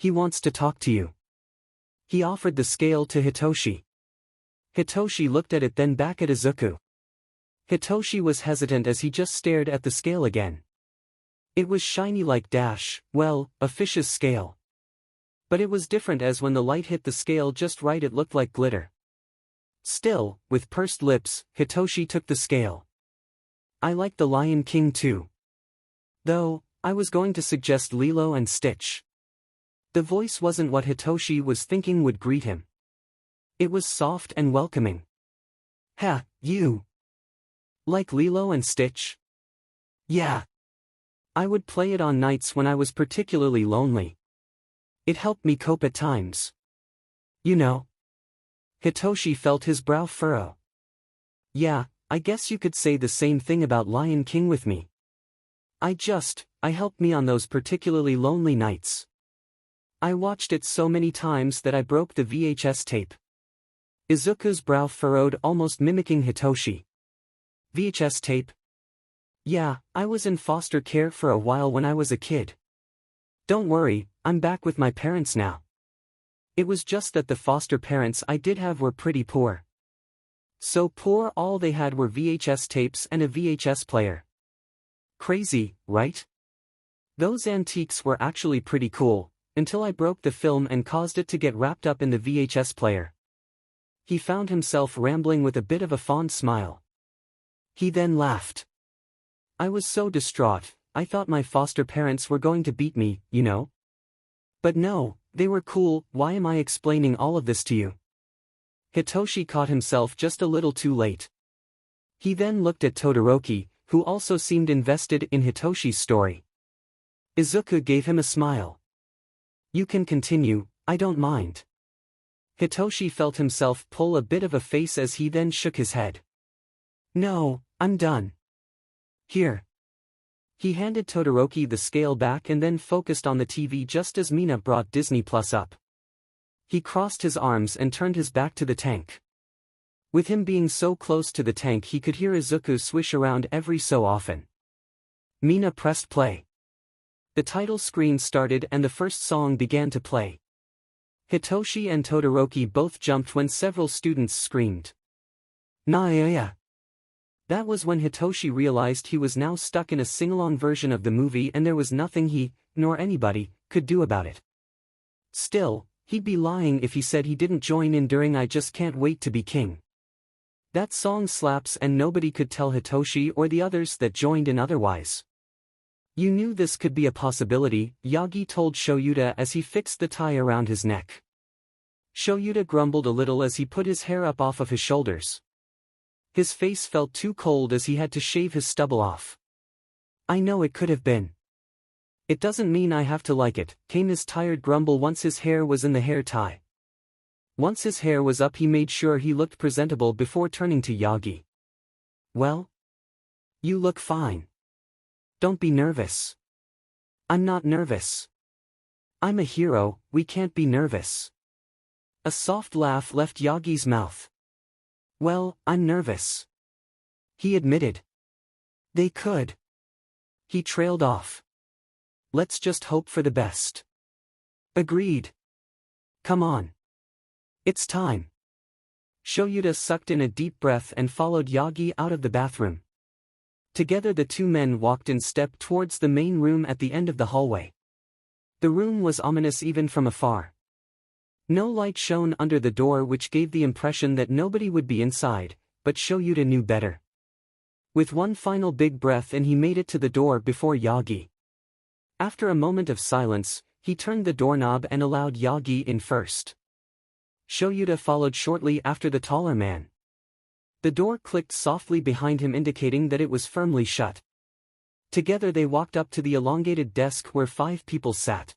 He wants to talk to you. He offered the scale to Hitoshi. Hitoshi looked at it then back at Izuku. Hitoshi was hesitant as he just stared at the scale again. It was shiny like a fish's scale. But it was different as when the light hit the scale just right it looked like glitter. Still, with pursed lips, Hitoshi took the scale. I like the Lion King too. Though, I was going to suggest Lilo and Stitch. The voice wasn't what Hitoshi was thinking would greet him. It was soft and welcoming. Ha, you. Like Lilo and Stitch? Yeah. I would play it on nights when I was particularly lonely. It helped me cope at times. You know. Hitoshi felt his brow furrow. Yeah, I guess you could say the same thing about Lion King with me. I helped me on those particularly lonely nights. I watched it so many times that I broke the VHS tape. Izuku's brow furrowed, almost mimicking Hitoshi. VHS tape? Yeah, I was in foster care for a while when I was a kid. Don't worry, I'm back with my parents now. It was just that the foster parents I did have were pretty poor. So poor all they had were VHS tapes and a VHS player. Crazy, right? Those antiques were actually pretty cool, until I broke the film and caused it to get wrapped up in the VHS player. He found himself rambling with a bit of a fond smile. He then laughed. I was so distraught, I thought my foster parents were going to beat me, you know? But no, they were cool. Why am I explaining all of this to you? Hitoshi caught himself just a little too late. He then looked at Todoroki, who also seemed invested in Hitoshi's story. Izuku gave him a smile. You can continue, I don't mind. Hitoshi felt himself pull a bit of a face as he then shook his head. No, I'm done. Here. He handed Todoroki the scale back and then focused on the TV just as Mina brought Disney Plus up. He crossed his arms and turned his back to the tank. With him being so close to the tank he could hear Izuku swish around every so often. Mina pressed play. The title screen started and the first song began to play. Hitoshi and Todoroki both jumped when several students screamed. Naaya! That was when Hitoshi realized he was now stuck in a sing-along version of the movie and there was nothing he, nor anybody, could do about it. Still, he'd be lying if he said he didn't join in during I Just Can't Wait to Be King. That song slaps and nobody could tell Hitoshi or the others that joined in otherwise. You knew this could be a possibility, Yagi told Shoyuta as he fixed the tie around his neck. Shoyuta grumbled a little as he put his hair up off of his shoulders. His face felt too cold as he had to shave his stubble off. I know it could have been. It doesn't mean I have to like it, came his tired grumble once his hair was in the hair tie. Once his hair was up he made sure he looked presentable before turning to Yagi. Well? You look fine. Don't be nervous. I'm not nervous. I'm a hero, we can't be nervous. A soft laugh left Yagi's mouth. Well, I'm nervous. He admitted. They could. He trailed off. Let's just hope for the best. Agreed. Come on. It's time. Shoyuta sucked in a deep breath and followed Yagi out of the bathroom. Together the two men walked in step towards the main room at the end of the hallway. The room was ominous even from afar. No light shone under the door which gave the impression that nobody would be inside, but Shoyuta knew better. With one final big breath in he made it to the door before Yagi. After a moment of silence, he turned the doorknob and allowed Yagi in first. Shoyuta followed shortly after the taller man. The door clicked softly behind him indicating that it was firmly shut. Together they walked up to the elongated desk where 5 people sat.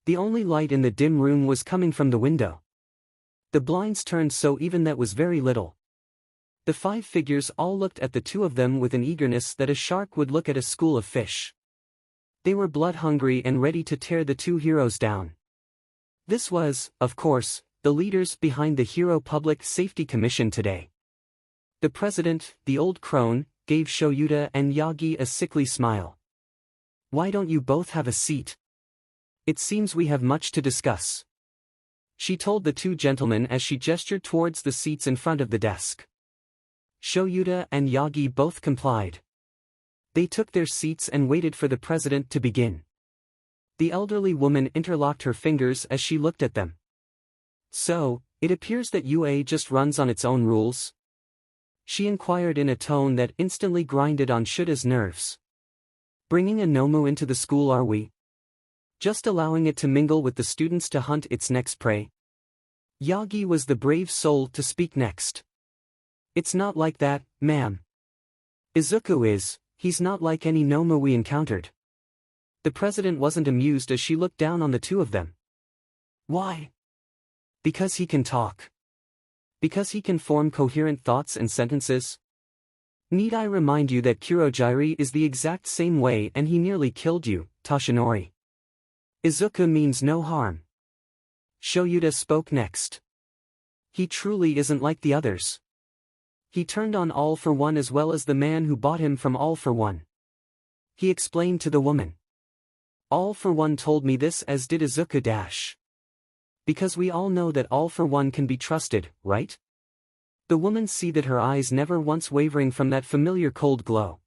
The only light in the dim room was coming from the window. The blinds turned so even that was very little. The 5 figures all looked at the two of them with an eagerness that a shark would look at a school of fish. They were blood-hungry and ready to tear the two heroes down. This was, of course, the leaders behind the Hero Public Safety Commission today. The president, the old crone, gave Shoyuta and Yagi a sickly smile. Why don't you both have a seat? It seems we have much to discuss, she told the two gentlemen as she gestured towards the seats in front of the desk. Shoutout and Yagi both complied. They took their seats and waited for the president to begin. The elderly woman interlocked her fingers as she looked at them. So, it appears that UA just runs on its own rules? She inquired in a tone that instantly grinded on Shuta's nerves. Bringing a Nomu into the school, are we? Just allowing it to mingle with the students to hunt its next prey? Yagi was the brave soul to speak next. It's not like that, ma'am. Izuku is, he's not like any Nomu we encountered. The president wasn't amused as she looked down on the two of them. Why? Because he can talk. Because he can form coherent thoughts and sentences? Need I remind you that Kurogiri is the exact same way and he nearly killed you, Toshinori? Izuku means no harm. Shoutout spoke next. He truly isn't like the others. He turned on All for One as well as the man who bought him from All for One. He explained to the woman. All for One told me this, as did Izuku dash. Because we all know that All for One can be trusted, right? The woman see that her eyes never once wavering from that familiar cold glow.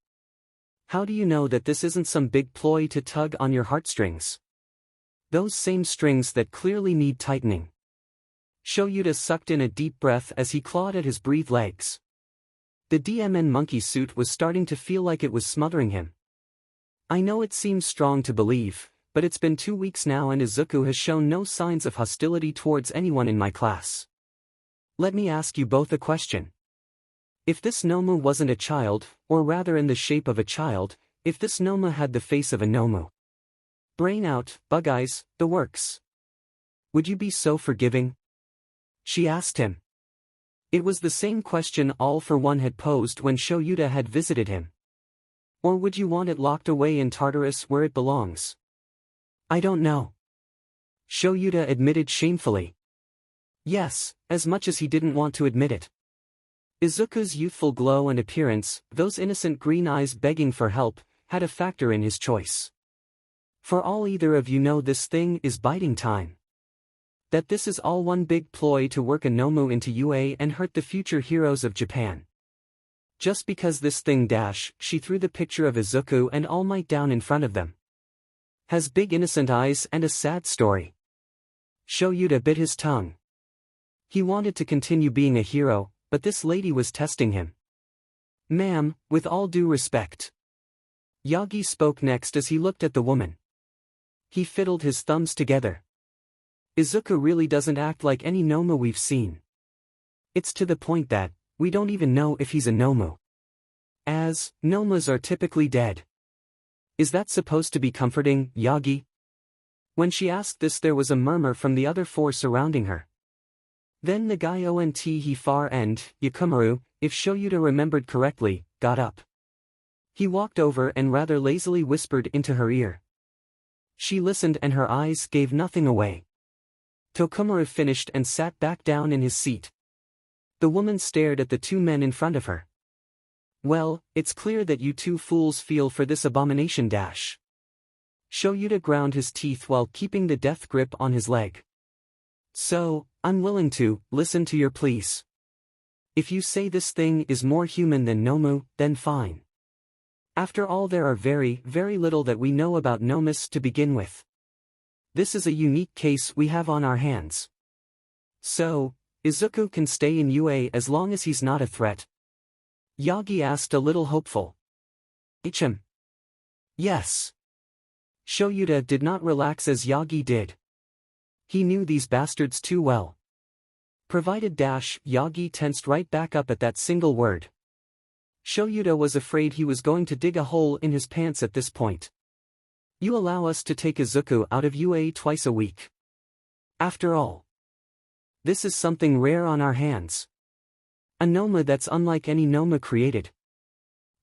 How do you know that this isn't some big ploy to tug on your heartstrings? Those same strings that clearly need tightening. Shoutout sucked in a deep breath as he clawed at his breathed legs. The DMN monkey suit was starting to feel like it was smothering him. I know it seems strong to believe, but it's been 2 weeks now and Izuku has shown no signs of hostility towards anyone in my class. Let me ask you both a question. If this Nomu wasn't a child, or rather in the shape of a child, if this Nomu had the face of a Nomu, brain out, bug eyes, the works, would you be so forgiving? She asked him. It was the same question All for One had posed when Shoutout had visited him. Or would you want it locked away in Tartarus where it belongs? I don't know. Shoutout admitted shamefully. Yes, as much as he didn't want to admit it. Izuku's youthful glow and appearance, those innocent green eyes begging for help, had a factor in his choice. For all either of you know, this thing is biding time. That this is all one big ploy to work a Nomu into UA and hurt the future heroes of Japan. Just because this thing dash, she threw the picture of Izuku and All Might down in front of them. Has big innocent eyes and a sad story. Shoutout bit his tongue. He wanted to continue being a hero, but this lady was testing him. Ma'am, with all due respect. Yagi spoke next as he looked at the woman. He fiddled his thumbs together. Izuku really doesn't act like any Nomu we've seen. It's to the point that, we don't even know if he's a Nomu. As, Nomus are typically dead. Is that supposed to be comforting, Yagi? When she asked this, there was a murmur from the other four surrounding her. Then the guy he far and, Yakumaru, if Shoutout remembered correctly, got up. He walked over and rather lazily whispered into her ear. She listened and her eyes gave nothing away. Tokumaru finished and sat back down in his seat. The woman stared at the two men in front of her. Well, it's clear that you two fools feel for this abomination dash. Shoutout ground his teeth while keeping the death grip on his leg. So, I'm willing to listen to your pleas. If you say this thing is more human than Nomu, then fine. After all, there are very, very little that we know about Nomus to begin with. This is a unique case we have on our hands. So, Izuku can stay in UA as long as he's not a threat? Yagi asked a little hopeful. Him. Yes. Shoutout did not relax as Yagi did. He knew these bastards too well. Provided dash, Yagi tensed right back up at that single word. Shoutout was afraid he was going to dig a hole in his pants at this point. You allow us to take Izuku out of UA twice a week. After all, this is something rare on our hands. A Noma that's unlike any Noma created.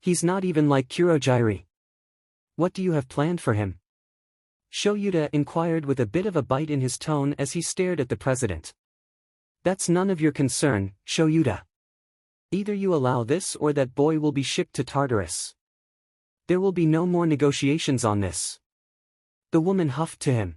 He's not even like Kurogiri. What do you have planned for him? Shoutout inquired with a bit of a bite in his tone as he stared at the president. That's none of your concern, Shoutout. Either you allow this or that boy will be shipped to Tartarus. There will be no more negotiations on this. The woman huffed to him.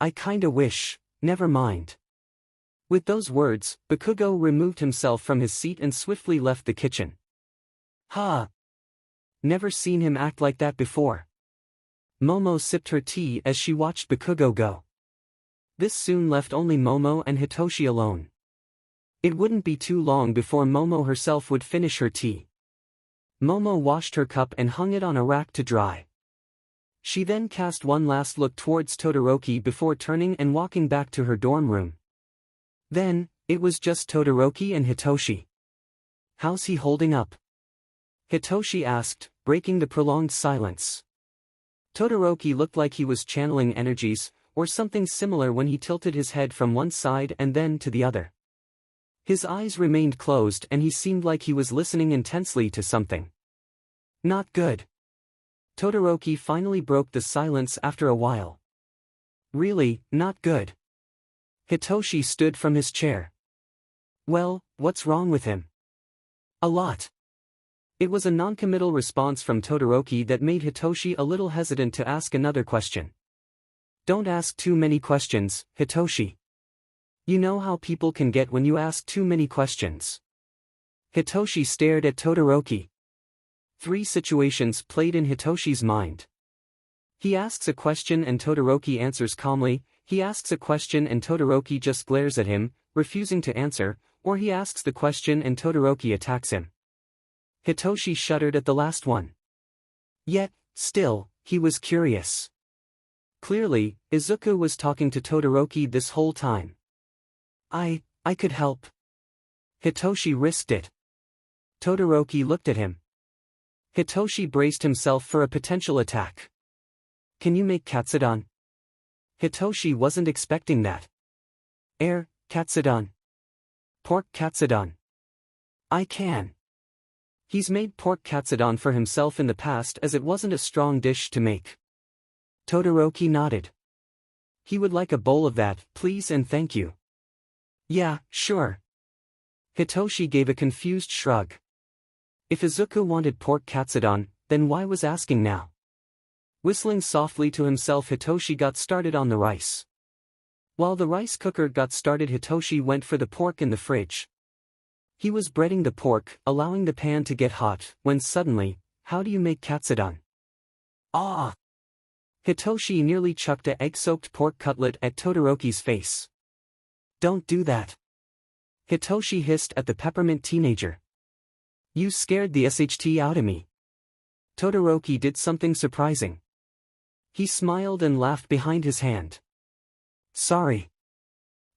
I kinda wish, never mind. With those words, Bakugo removed himself from his seat and swiftly left the kitchen. Ha! Never seen him act like that before. Momo sipped her tea as she watched Bakugo go. This soon left only Momo and Hitoshi alone. It wouldn't be too long before Momo herself would finish her tea. Momo washed her cup and hung it on a rack to dry. She then cast one last look towards Todoroki before turning and walking back to her dorm room. Then, it was just Todoroki and Hitoshi. How's he holding up? Hitoshi asked, breaking the prolonged silence. Todoroki looked like he was channeling energies, or something similar when he tilted his head from one side and then to the other. His eyes remained closed and he seemed like he was listening intensely to something. Not good. Todoroki finally broke the silence after a while. Really, not good. Hitoshi stood from his chair. Well, what's wrong with him? A lot. It was a noncommittal response from Todoroki that made Hitoshi a little hesitant to ask another question. Don't ask too many questions, Hitoshi. You know how people can get when you ask too many questions. Hitoshi stared at Todoroki. 3 situations played in Hitoshi's mind. He asks a question and Todoroki answers calmly, he asks a question and Todoroki just glares at him, refusing to answer, or he asks the question and Todoroki attacks him. Hitoshi shuddered at the last one. Yet, still, he was curious. Clearly, Izuku was talking to Todoroki this whole time. I could help. Hitoshi risked it. Todoroki looked at him. Hitoshi braced himself for a potential attack. Can you make katsudon? Hitoshi wasn't expecting that. Katsudon. Pork katsudon. I can. He's made pork katsudon for himself in the past as it wasn't a strong dish to make. Todoroki nodded. He would like a bowl of that, please and thank you. Yeah, sure. Hitoshi gave a confused shrug. If Izuku wanted pork katsudon, then why was asking now? Whistling softly to himself, Hitoshi got started on the rice. While the rice cooker got started, Hitoshi went for the pork in the fridge. He was breading the pork, allowing the pan to get hot, when suddenly, how do you make katsudon? Ah! Hitoshi nearly chucked a egg-soaked pork cutlet at Todoroki's face. Don't do that. Hitoshi hissed at the peppermint teenager. You scared the SHT out of me. Todoroki did something surprising. He smiled and laughed behind his hand. Sorry.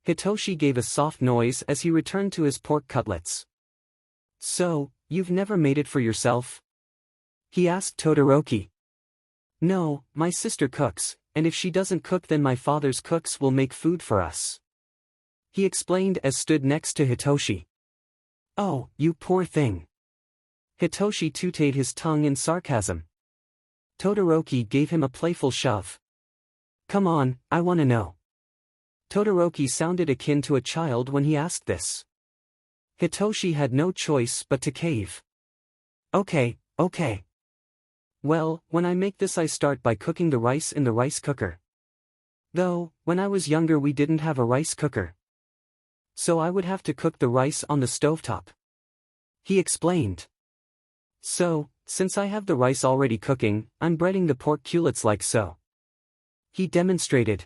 Hitoshi gave a soft noise as he returned to his pork cutlets. So, you've never made it for yourself? He asked Todoroki. No, my sister cooks, and if she doesn't cook then my father's cooks will make food for us. He explained as stood next to Hitoshi. Oh, you poor thing. Hitoshi tooted his tongue in sarcasm. Todoroki gave him a playful shove. Come on, I wanna know. Todoroki sounded akin to a child when he asked this. Hitoshi had no choice but to cave. Okay. Well, when I make this I start by cooking the rice in the rice cooker. Though, when I was younger we didn't have a rice cooker. So I would have to cook the rice on the stovetop. He explained. So, since I have the rice already cooking, I'm breading the pork cutlets like so. He demonstrated.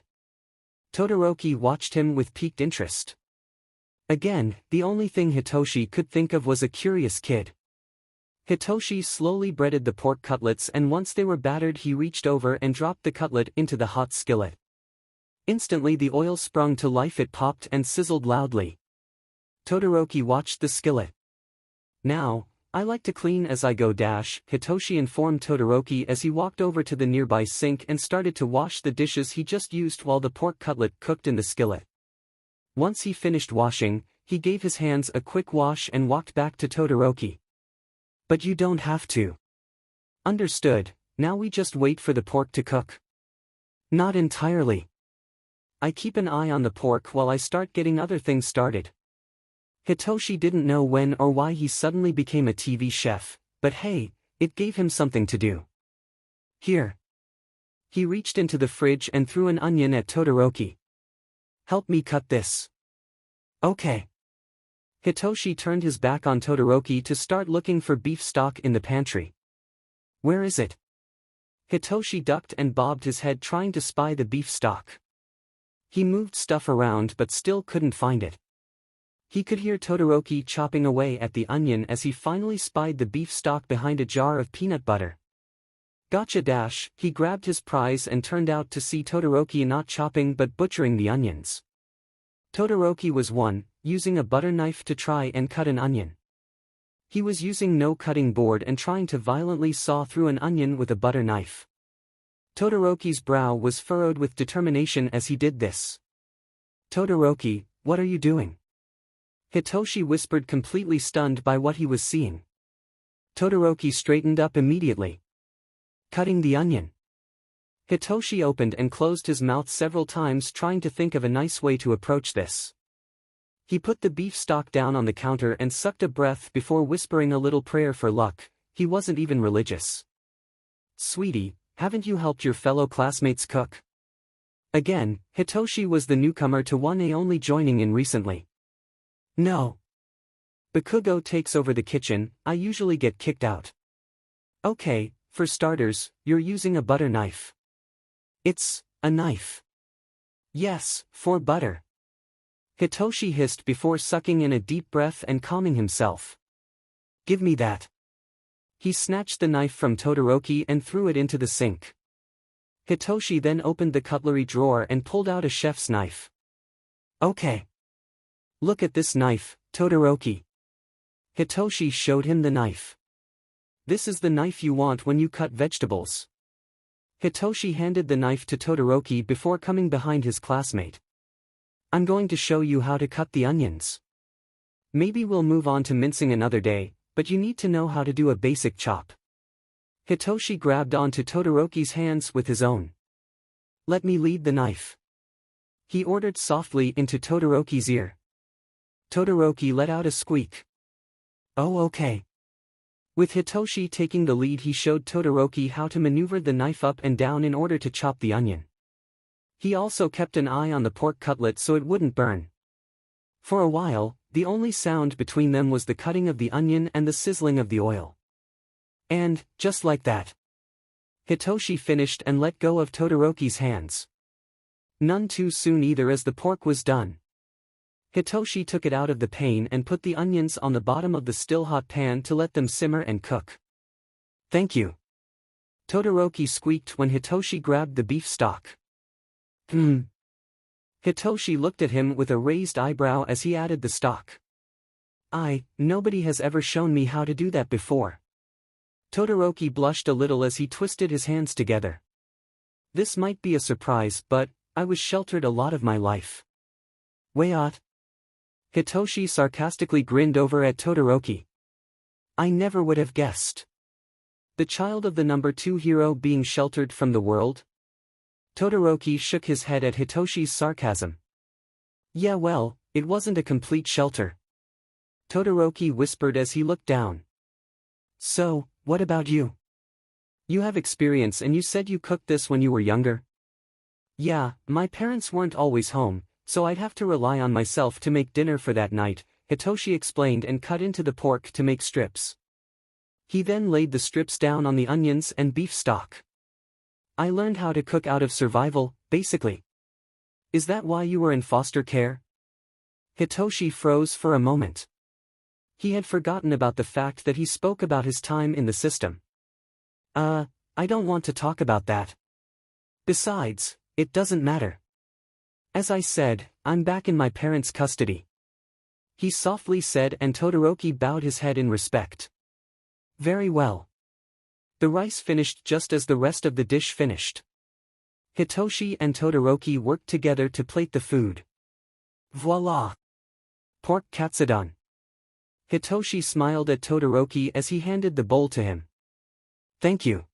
Todoroki watched him with piqued interest. Again, the only thing Hitoshi could think of was a curious kid. Hitoshi slowly breaded the pork cutlets and once they were battered he reached over and dropped the cutlet into the hot skillet. Instantly the oil sprung to life, it popped and sizzled loudly. Todoroki watched the skillet. Now, I like to clean as I go. Hitoshi informed Todoroki as he walked over to the nearby sink and started to wash the dishes he just used while the pork cutlet cooked in the skillet. Once he finished washing, he gave his hands a quick wash and walked back to Todoroki. But you don't have to. Understood, now we just wait for the pork to cook. Not entirely. I keep an eye on the pork while I start getting other things started. Hitoshi didn't know when or why he suddenly became a TV chef, but hey, it gave him something to do. Here. He reached into the fridge and threw an onion at Todoroki. "Help me cut this." "Okay." Hitoshi turned his back on Todoroki to start looking for beef stock in the pantry. "Where is it?" Hitoshi ducked and bobbed his head trying to spy the beef stock. He moved stuff around but still couldn't find it. He could hear Todoroki chopping away at the onion as he finally spied the beef stock behind a jar of peanut butter. Gotcha dash, he grabbed his prize and turned out to see Todoroki not chopping but butchering the onions. Todoroki was using a butter knife to try and cut an onion. He was using no cutting board and trying to violently saw through an onion with a butter knife. Todoroki's brow was furrowed with determination as he did this. "Todoroki, what are you doing?" Hitoshi whispered, completely stunned by what he was seeing. Todoroki straightened up immediately. "Cutting the onion." Hitoshi opened and closed his mouth several times trying to think of a nice way to approach this. He put the beef stock down on the counter and sucked a breath before whispering a little prayer for luck. He wasn't even religious. "Sweetie, haven't you helped your fellow classmates cook?" Again, Hitoshi was the newcomer to 1A, only joining in recently. "No. Bakugo takes over the kitchen, I usually get kicked out." "Okay, for starters, you're using a butter knife." "It's a knife." "Yes, for butter." Hitoshi hissed before sucking in a deep breath and calming himself. "Give me that." He snatched the knife from Todoroki and threw it into the sink. Hitoshi then opened the cutlery drawer and pulled out a chef's knife. "Okay. Look at this knife, Todoroki." Hitoshi showed him the knife. "This is the knife you want when you cut vegetables." Hitoshi handed the knife to Todoroki before coming behind his classmate. "I'm going to show you how to cut the onions. Maybe we'll move on to mincing another day, but you need to know how to do a basic chop." Hitoshi grabbed onto Todoroki's hands with his own. "Let me lead the knife," he ordered softly into Todoroki's ear. Todoroki let out a squeak. "Oh, okay." With Hitoshi taking the lead, he showed Todoroki how to maneuver the knife up and down in order to chop the onion. He also kept an eye on the pork cutlet so it wouldn't burn. For a while, the only sound between them was the cutting of the onion and the sizzling of the oil. And, just like that, Hitoshi finished and let go of Todoroki's hands. None too soon either, as the pork was done. Hitoshi took it out of the pan and put the onions on the bottom of the still hot pan to let them simmer and cook. "Thank you," Todoroki squeaked when Hitoshi grabbed the beef stock. Hitoshi looked at him with a raised eyebrow as he added the stock. Nobody has ever shown me how to do that before." Todoroki blushed a little as he twisted his hands together. "This might be a surprise, but I was sheltered a lot of my life." "Wait." Hitoshi sarcastically grinned over at Todoroki. "I never would have guessed. The child of the number 2 hero being sheltered from the world?" Todoroki shook his head at Hitoshi's sarcasm. "Yeah, well, it wasn't a complete shelter," Todoroki whispered as he looked down. "So, what about you? You have experience and you said you cooked this when you were younger?" "Yeah, my parents weren't always home, so I'd have to rely on myself to make dinner for that night," Hitoshi explained and cut into the pork to make strips. He then laid the strips down on the onions and beef stock. "I learned how to cook out of survival, basically." "Is that why you were in foster care?" Hitoshi froze for a moment. He had forgotten about the fact that he spoke about his time in the system. I don't want to talk about that. Besides, it doesn't matter. As I said, I'm back in my parents' custody," he softly said, and Todoroki bowed his head in respect. "Very well." The rice finished just as the rest of the dish finished. Hitoshi and Todoroki worked together to plate the food. Voila! Pork katsudon. Hitoshi smiled at Todoroki as he handed the bowl to him. "Thank you.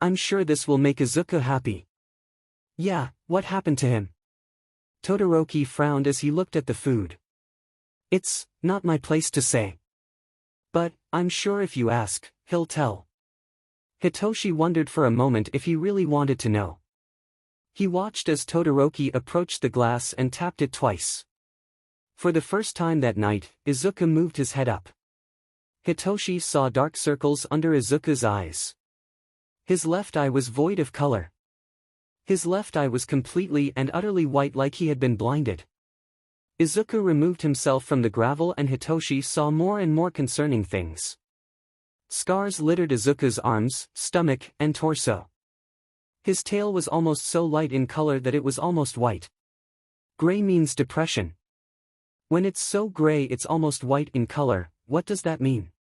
I'm sure this will make Izuku happy." "Yeah, what happened to him?" Todoroki frowned as he looked at the food. "It's not my place to say. But I'm sure if you ask, he'll tell." Hitoshi wondered for a moment if he really wanted to know. He watched as Todoroki approached the glass and tapped it twice. For the first time that night, Izuku moved his head up. Hitoshi saw dark circles under Izuku's eyes. His left eye was void of color. His left eye was completely and utterly white like he had been blinded. Izuku removed himself from the gravel and Hitoshi saw more and more concerning things. Scars littered Izuku's arms, stomach, and torso. His tail was almost so light in color that it was almost white. Gray means depression. When it's so gray it's almost white in color, what does that mean?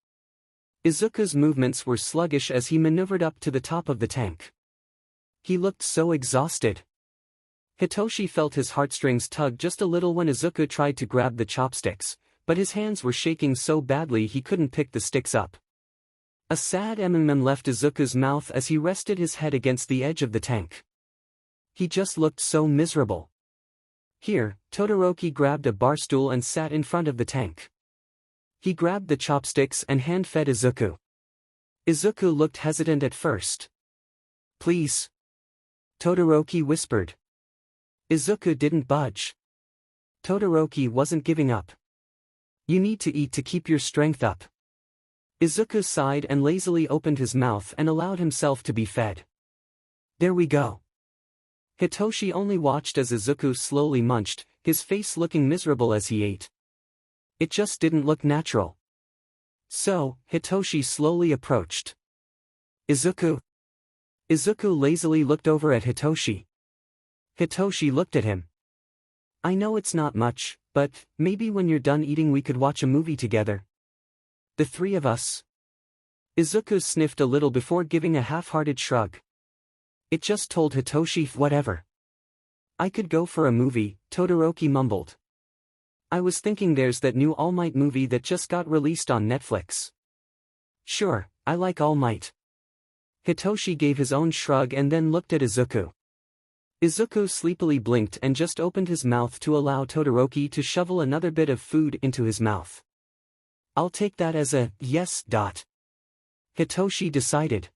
Izuku's movements were sluggish as he maneuvered up to the top of the tank. He looked so exhausted. Hitoshi felt his heartstrings tug just a little when Izuku tried to grab the chopsticks, but his hands were shaking so badly he couldn't pick the sticks up. A sad left Izuku's mouth as he rested his head against the edge of the tank. He just looked so miserable. Here, Todoroki grabbed a bar stool and sat in front of the tank. He grabbed the chopsticks and hand-fed Izuku. Izuku looked hesitant at first. "Please," Todoroki whispered. Izuku didn't budge. Todoroki wasn't giving up. "You need to eat to keep your strength up." Izuku sighed and lazily opened his mouth and allowed himself to be fed. "There we go." Hitoshi only watched as Izuku slowly munched, his face looking miserable as he ate. It just didn't look natural. So, Hitoshi slowly approached. "Izuku?" Izuku lazily looked over at Hitoshi. Hitoshi looked at him. "I know it's not much, but maybe when you're done eating we could watch a movie together. The three of us." Izuku sniffed a little before giving a half-hearted shrug. It just told Hitoshi whatever. "I could go for a movie," Todoroki mumbled. "I was thinking there's that new All Might movie that just got released on Netflix." "Sure, I like All Might." Hitoshi gave his own shrug and then looked at Izuku. Izuku sleepily blinked and just opened his mouth to allow Todoroki to shovel another bit of food into his mouth. "I'll take that as a yes. Hitoshi decided.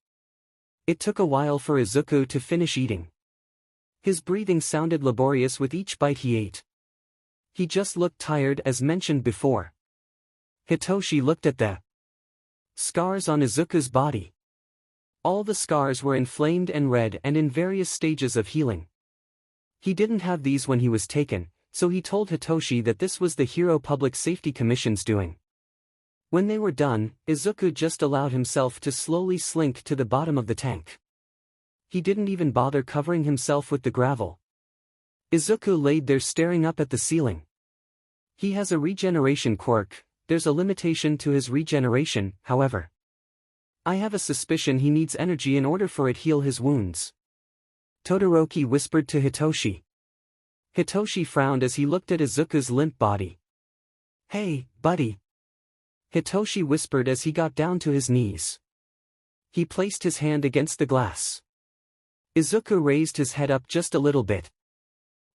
It took a while for Izuku to finish eating. His breathing sounded laborious with each bite he ate. He just looked tired as mentioned before. Hitoshi looked at the scars on Izuku's body. All the scars were inflamed and red and in various stages of healing. He didn't have these when he was taken, so he told Hitoshi that this was the Hero Public Safety Commission's doing. When they were done, Izuku just allowed himself to slowly slink to the bottom of the tank. He didn't even bother covering himself with the gravel. Izuku laid there staring up at the ceiling. He has a regeneration quirk, there's a limitation to his regeneration, however. I have a suspicion he needs energy in order for it heal his wounds. Todoroki whispered to Hitoshi. Hitoshi frowned as he looked at Izuku's limp body. "Hey, buddy." Hitoshi whispered as he got down to his knees. He placed his hand against the glass. Izuku raised his head up just a little bit.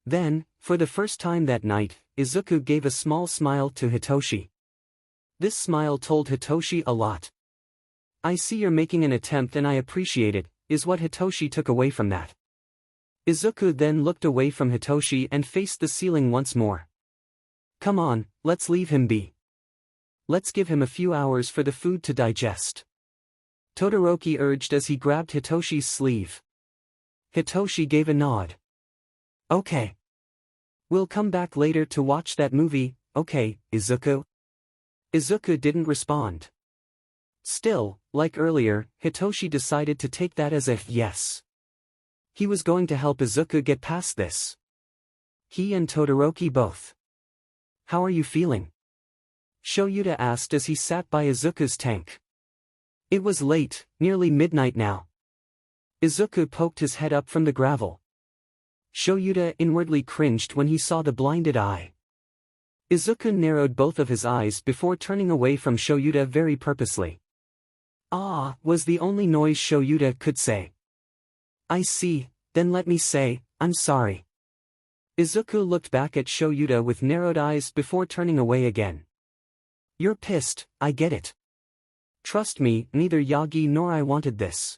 Then, for the first time that night, Izuku gave a small smile to Hitoshi. This smile told Hitoshi a lot. "I see you're making an attempt and I appreciate it," is what Hitoshi took away from that. Izuku then looked away from Hitoshi and faced the ceiling once more. "Come on, let's leave him be. Let's give him a few hours for the food to digest." Todoroki urged as he grabbed Hitoshi's sleeve. Hitoshi gave a nod. "Okay. We'll come back later to watch that movie, okay, Izuku?" Izuku didn't respond. Still, like earlier, Hitoshi decided to take that as a yes. He was going to help Izuku get past this. He and Todoroki both. "How are you feeling?" Shoyuta asked as he sat by Izuku's tank. It was late, nearly midnight now. Izuku poked his head up from the gravel. Shoyuta inwardly cringed when he saw the blinded eye. Izuku narrowed both of his eyes before turning away from Shoyuta very purposely. "Ah," was the only noise Shoyuta could say. "I see, then let me say, I'm sorry." Izuku looked back at Shoyuta with narrowed eyes before turning away again. "You're pissed, I get it. Trust me, neither Yagi nor I wanted this.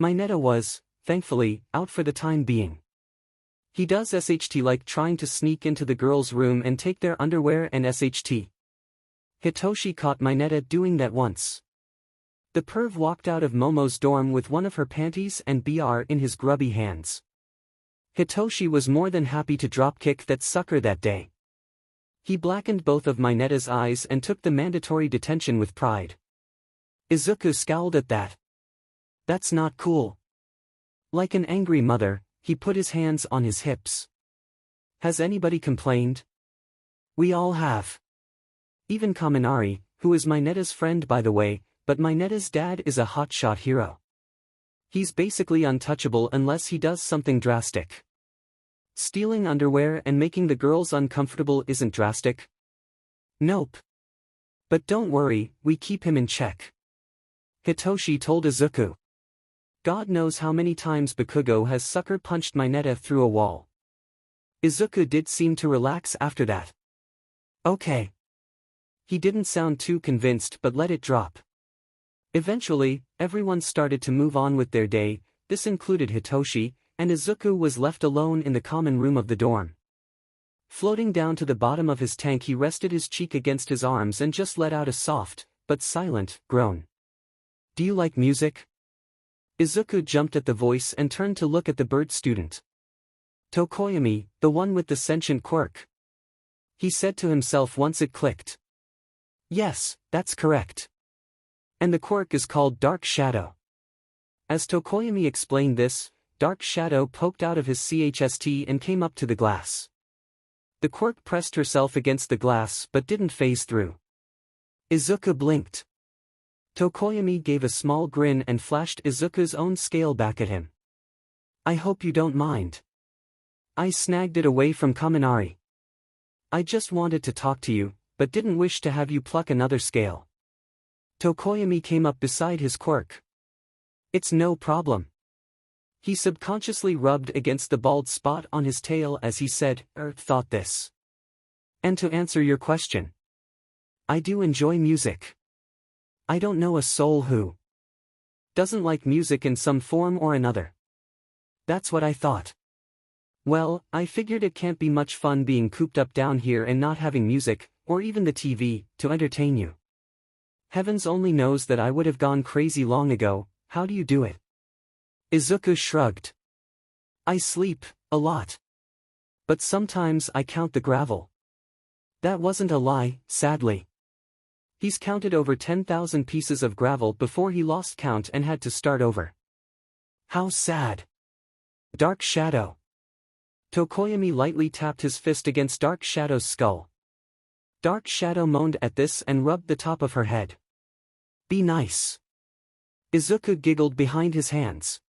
Mineta was, thankfully, out for the time being. He does SHT like trying to sneak into the girls' room and take their underwear and SHT. Hitoshi caught Mineta doing that once. The perv walked out of Momo's dorm with one of her panties and BR in his grubby hands. Hitoshi was more than happy to dropkick that sucker that day. He blackened both of Mineta's eyes and took the mandatory detention with pride. Izuku scowled at that. That's not cool. Like an angry mother, he put his hands on his hips. Has anybody complained? We all have. Even Kaminari, who is Mineta's friend by the way, but Mineta's dad is a hotshot hero. He's basically untouchable unless he does something drastic. Stealing underwear and making the girls uncomfortable isn't drastic? Nope. But don't worry, we keep him in check. Hitoshi told Izuku. God knows how many times Bakugo has sucker punched Mineta through a wall. Izuku did seem to relax after that. Okay. He didn't sound too convinced but let it drop. Eventually, everyone started to move on with their day, this included Hitoshi, and Izuku was left alone in the common room of the dorm. Floating down to the bottom of his tank, he rested his cheek against his arms and just let out a soft, but silent, groan. Do you like music? Izuku jumped at the voice and turned to look at the bird student. Tokoyami, the one with the sentient quirk. He said to himself once it clicked. Yes, that's correct. And the quirk is called Dark Shadow. As Tokoyami explained this, Dark Shadow poked out of his CHST and came up to the glass. The quirk pressed herself against the glass but didn't phase through. Izuku blinked. Tokoyami gave a small grin and flashed Izuku's own scale back at him. I hope you don't mind. I snagged it away from Kaminari. I just wanted to talk to you, but didn't wish to have you pluck another scale. Tokoyami came up beside his quirk. It's no problem. He subconsciously rubbed against the bald spot on his tail as he said, thought this. And to answer your question. I do enjoy music. I don't know a soul who doesn't like music in some form or another. That's what I thought. Well, I figured it can't be much fun being cooped up down here and not having music, or even the TV, to entertain you. Heavens only knows that I would have gone crazy long ago. How do you do it? Izuku shrugged. I sleep, a lot. But sometimes I count the gravel. That wasn't a lie, sadly. He's counted over 10,000 pieces of gravel before he lost count and had to start over. How sad. Dark Shadow. Tokoyami lightly tapped his fist against Dark Shadow's skull. Dark Shadow moaned at this and rubbed the top of her head. Be nice. Izuku giggled behind his hands.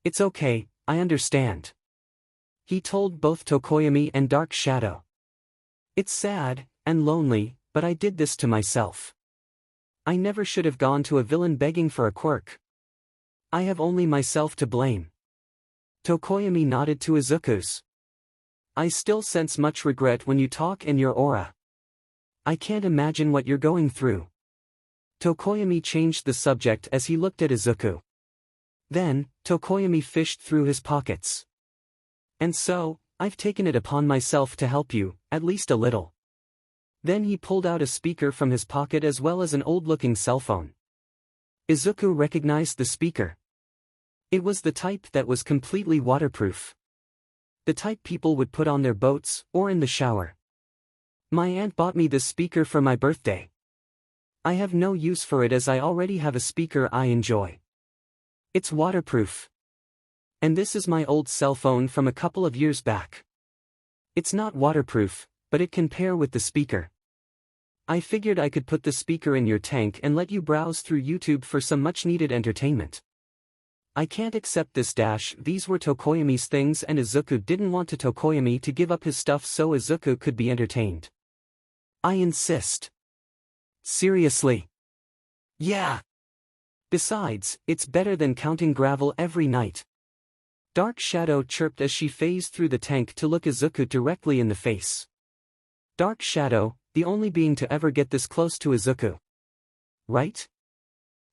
It's okay, I understand. He told both Tokoyami and Dark Shadow. It's sad, and lonely, but I did this to myself. I never should have gone to a villain begging for a quirk. I have only myself to blame. Tokoyami nodded to Izuku's. I still sense much regret when you talk in your aura. I can't imagine what you're going through. Tokoyami changed the subject as he looked at Izuku. Then, Tokoyami fished through his pockets. And so, I've taken it upon myself to help you, at least a little. Then he pulled out a speaker from his pocket as well as an old-looking cell phone. Izuku recognized the speaker. It was the type that was completely waterproof. The type people would put on their boats, or in the shower. My aunt bought me this speaker for my birthday. I have no use for it as I already have a speaker I enjoy. It's waterproof. And this is my old cell phone from a couple of years back. It's not waterproof, but it can pair with the speaker. I figured I could put the speaker in your tank and let you browse through YouTube for some much-needed entertainment. I can't accept this dash. These were Tokoyami's things and Izuku didn't want Tokoyami to give up his stuff so Izuku could be entertained. I insist. Seriously? Yeah. Besides, it's better than counting gravel every night. Dark Shadow chirped as she phased through the tank to look Izuku directly in the face. Dark Shadow, the only being to ever get this close to Izuku. Right?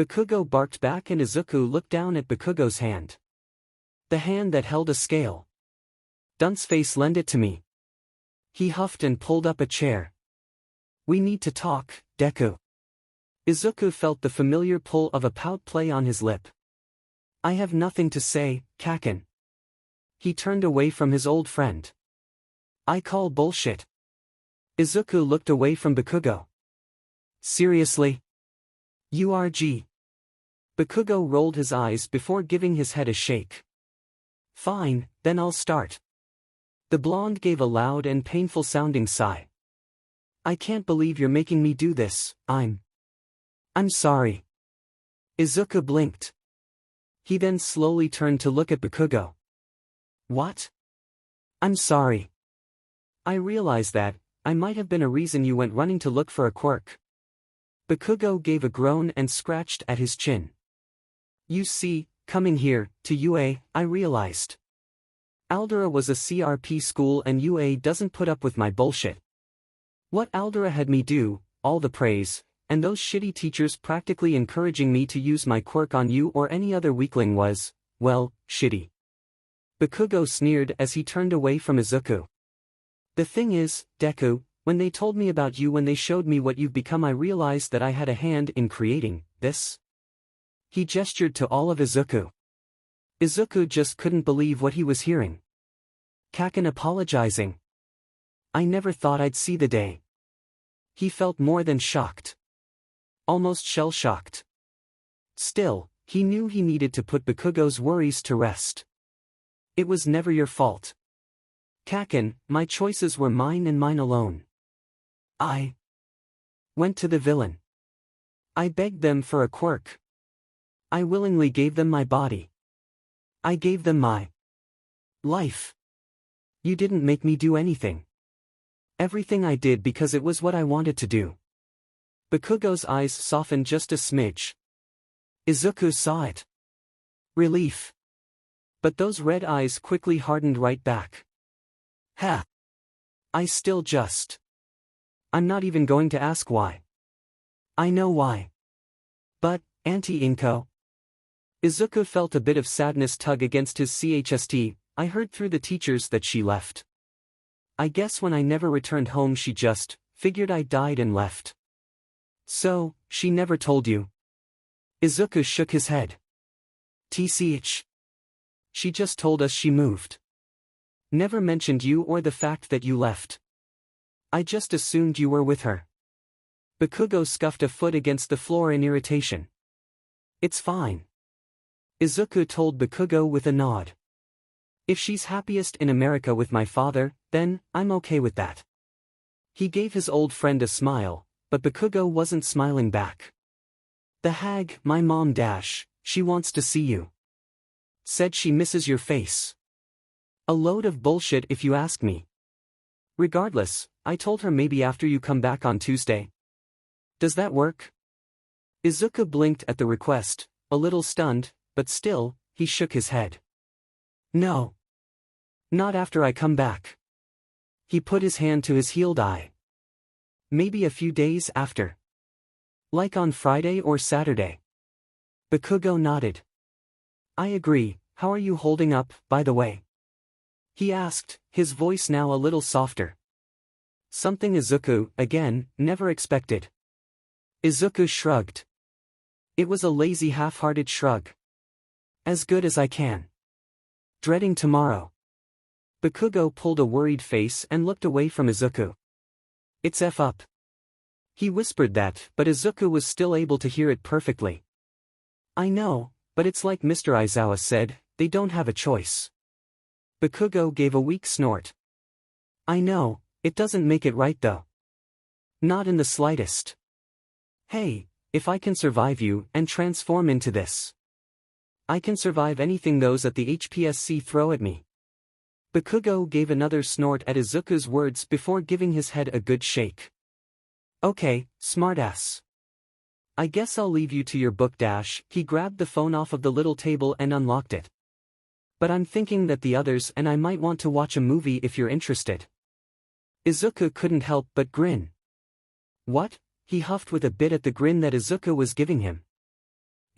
Bakugo barked back and Izuku looked down at Bakugo's hand. The hand that held a scale. Dunce face, lend it to me. He huffed and pulled up a chair. We need to talk, Deku. Izuku felt the familiar pull of a pout play on his lip. I have nothing to say, Kaken. He turned away from his old friend. I call bullshit. Izuku looked away from Bakugo. Seriously? URG. Bakugo rolled his eyes before giving his head a shake. Fine, then I'll start. The blonde gave a loud and painful-sounding sigh. I can't believe you're making me do this, I'm sorry. Izuku blinked. He then slowly turned to look at Bakugo. What? I'm sorry. I realize that, I might have been a reason you went running to look for a quirk. Bakugo gave a groan and scratched at his chin. You see, coming here, to UA, I realized. Aldera was a CRP school and UA doesn't put up with my bullshit. What Aldera had me do, all the praise, and those shitty teachers practically encouraging me to use my quirk on you or any other weakling was, well, shitty. Bakugo sneered as he turned away from Izuku. The thing is, Deku, when they told me about you, when they showed me what you've become, I realized that I had a hand in creating this. He gestured to all of Izuku. Izuku just couldn't believe what he was hearing. Kaken apologizing. I never thought I'd see the day. He felt more than shocked. Almost shell-shocked. Still, he knew he needed to put Bakugo's worries to rest. It was never your fault. Kaken, my choices were mine and mine alone. I went to the villain. I begged them for a quirk. I willingly gave them my body. I gave them my life. You didn't make me do anything. Everything I did because it was what I wanted to do. Bakugo's eyes softened just a smidge. Izuku saw it. Relief. But those red eyes quickly hardened right back. Ha! I still just. I'm not even going to ask why. I know why. But, Auntie Inko. Izuku felt a bit of sadness tug against his chest. I heard through the teachers that she left. I guess when I never returned home she just figured I died and left. So, she never told you? Izuku shook his head. TCH. She just told us she moved. Never mentioned you or the fact that you left. I just assumed you were with her. Bakugo scuffed a foot against the floor in irritation. It's fine. Izuku told Bakugo with a nod. If she's happiest in America with my father, then, I'm okay with that. He gave his old friend a smile, but Bakugo wasn't smiling back. The hag, my mom she wants to see you. Said she misses your face. A load of bullshit if you ask me. Regardless, I told her maybe after you come back on Tuesday. Does that work? Izuku blinked at the request, a little stunned, but still, he shook his head. No. Not after I come back. He put his hand to his healed eye. Maybe a few days after. Like on Friday or Saturday. Bakugo nodded. I agree. How are you holding up, by the way? He asked, his voice now a little softer. Something Izuku, again, never expected. Izuku shrugged. It was a lazy half-hearted shrug. As good as I can. Dreading tomorrow. Bakugo pulled a worried face and looked away from Izuku. It's F up. He whispered that, but Izuku was still able to hear it perfectly. I know, but it's like Mr. Aizawa said, they don't have a choice. Bakugo gave a weak snort. I know, it doesn't make it right though. Not in the slightest. Hey, if I can survive you and transform into this. I can survive anything those at the HPSC throw at me. Bakugo gave another snort at Izuku's words before giving his head a good shake. Okay, smartass. I guess I'll leave you to your book. He grabbed the phone off of the little table and unlocked it. But I'm thinking that the others and I might want to watch a movie if you're interested. Izuku couldn't help but grin. What? He huffed with a bit at the grin that Izuku was giving him.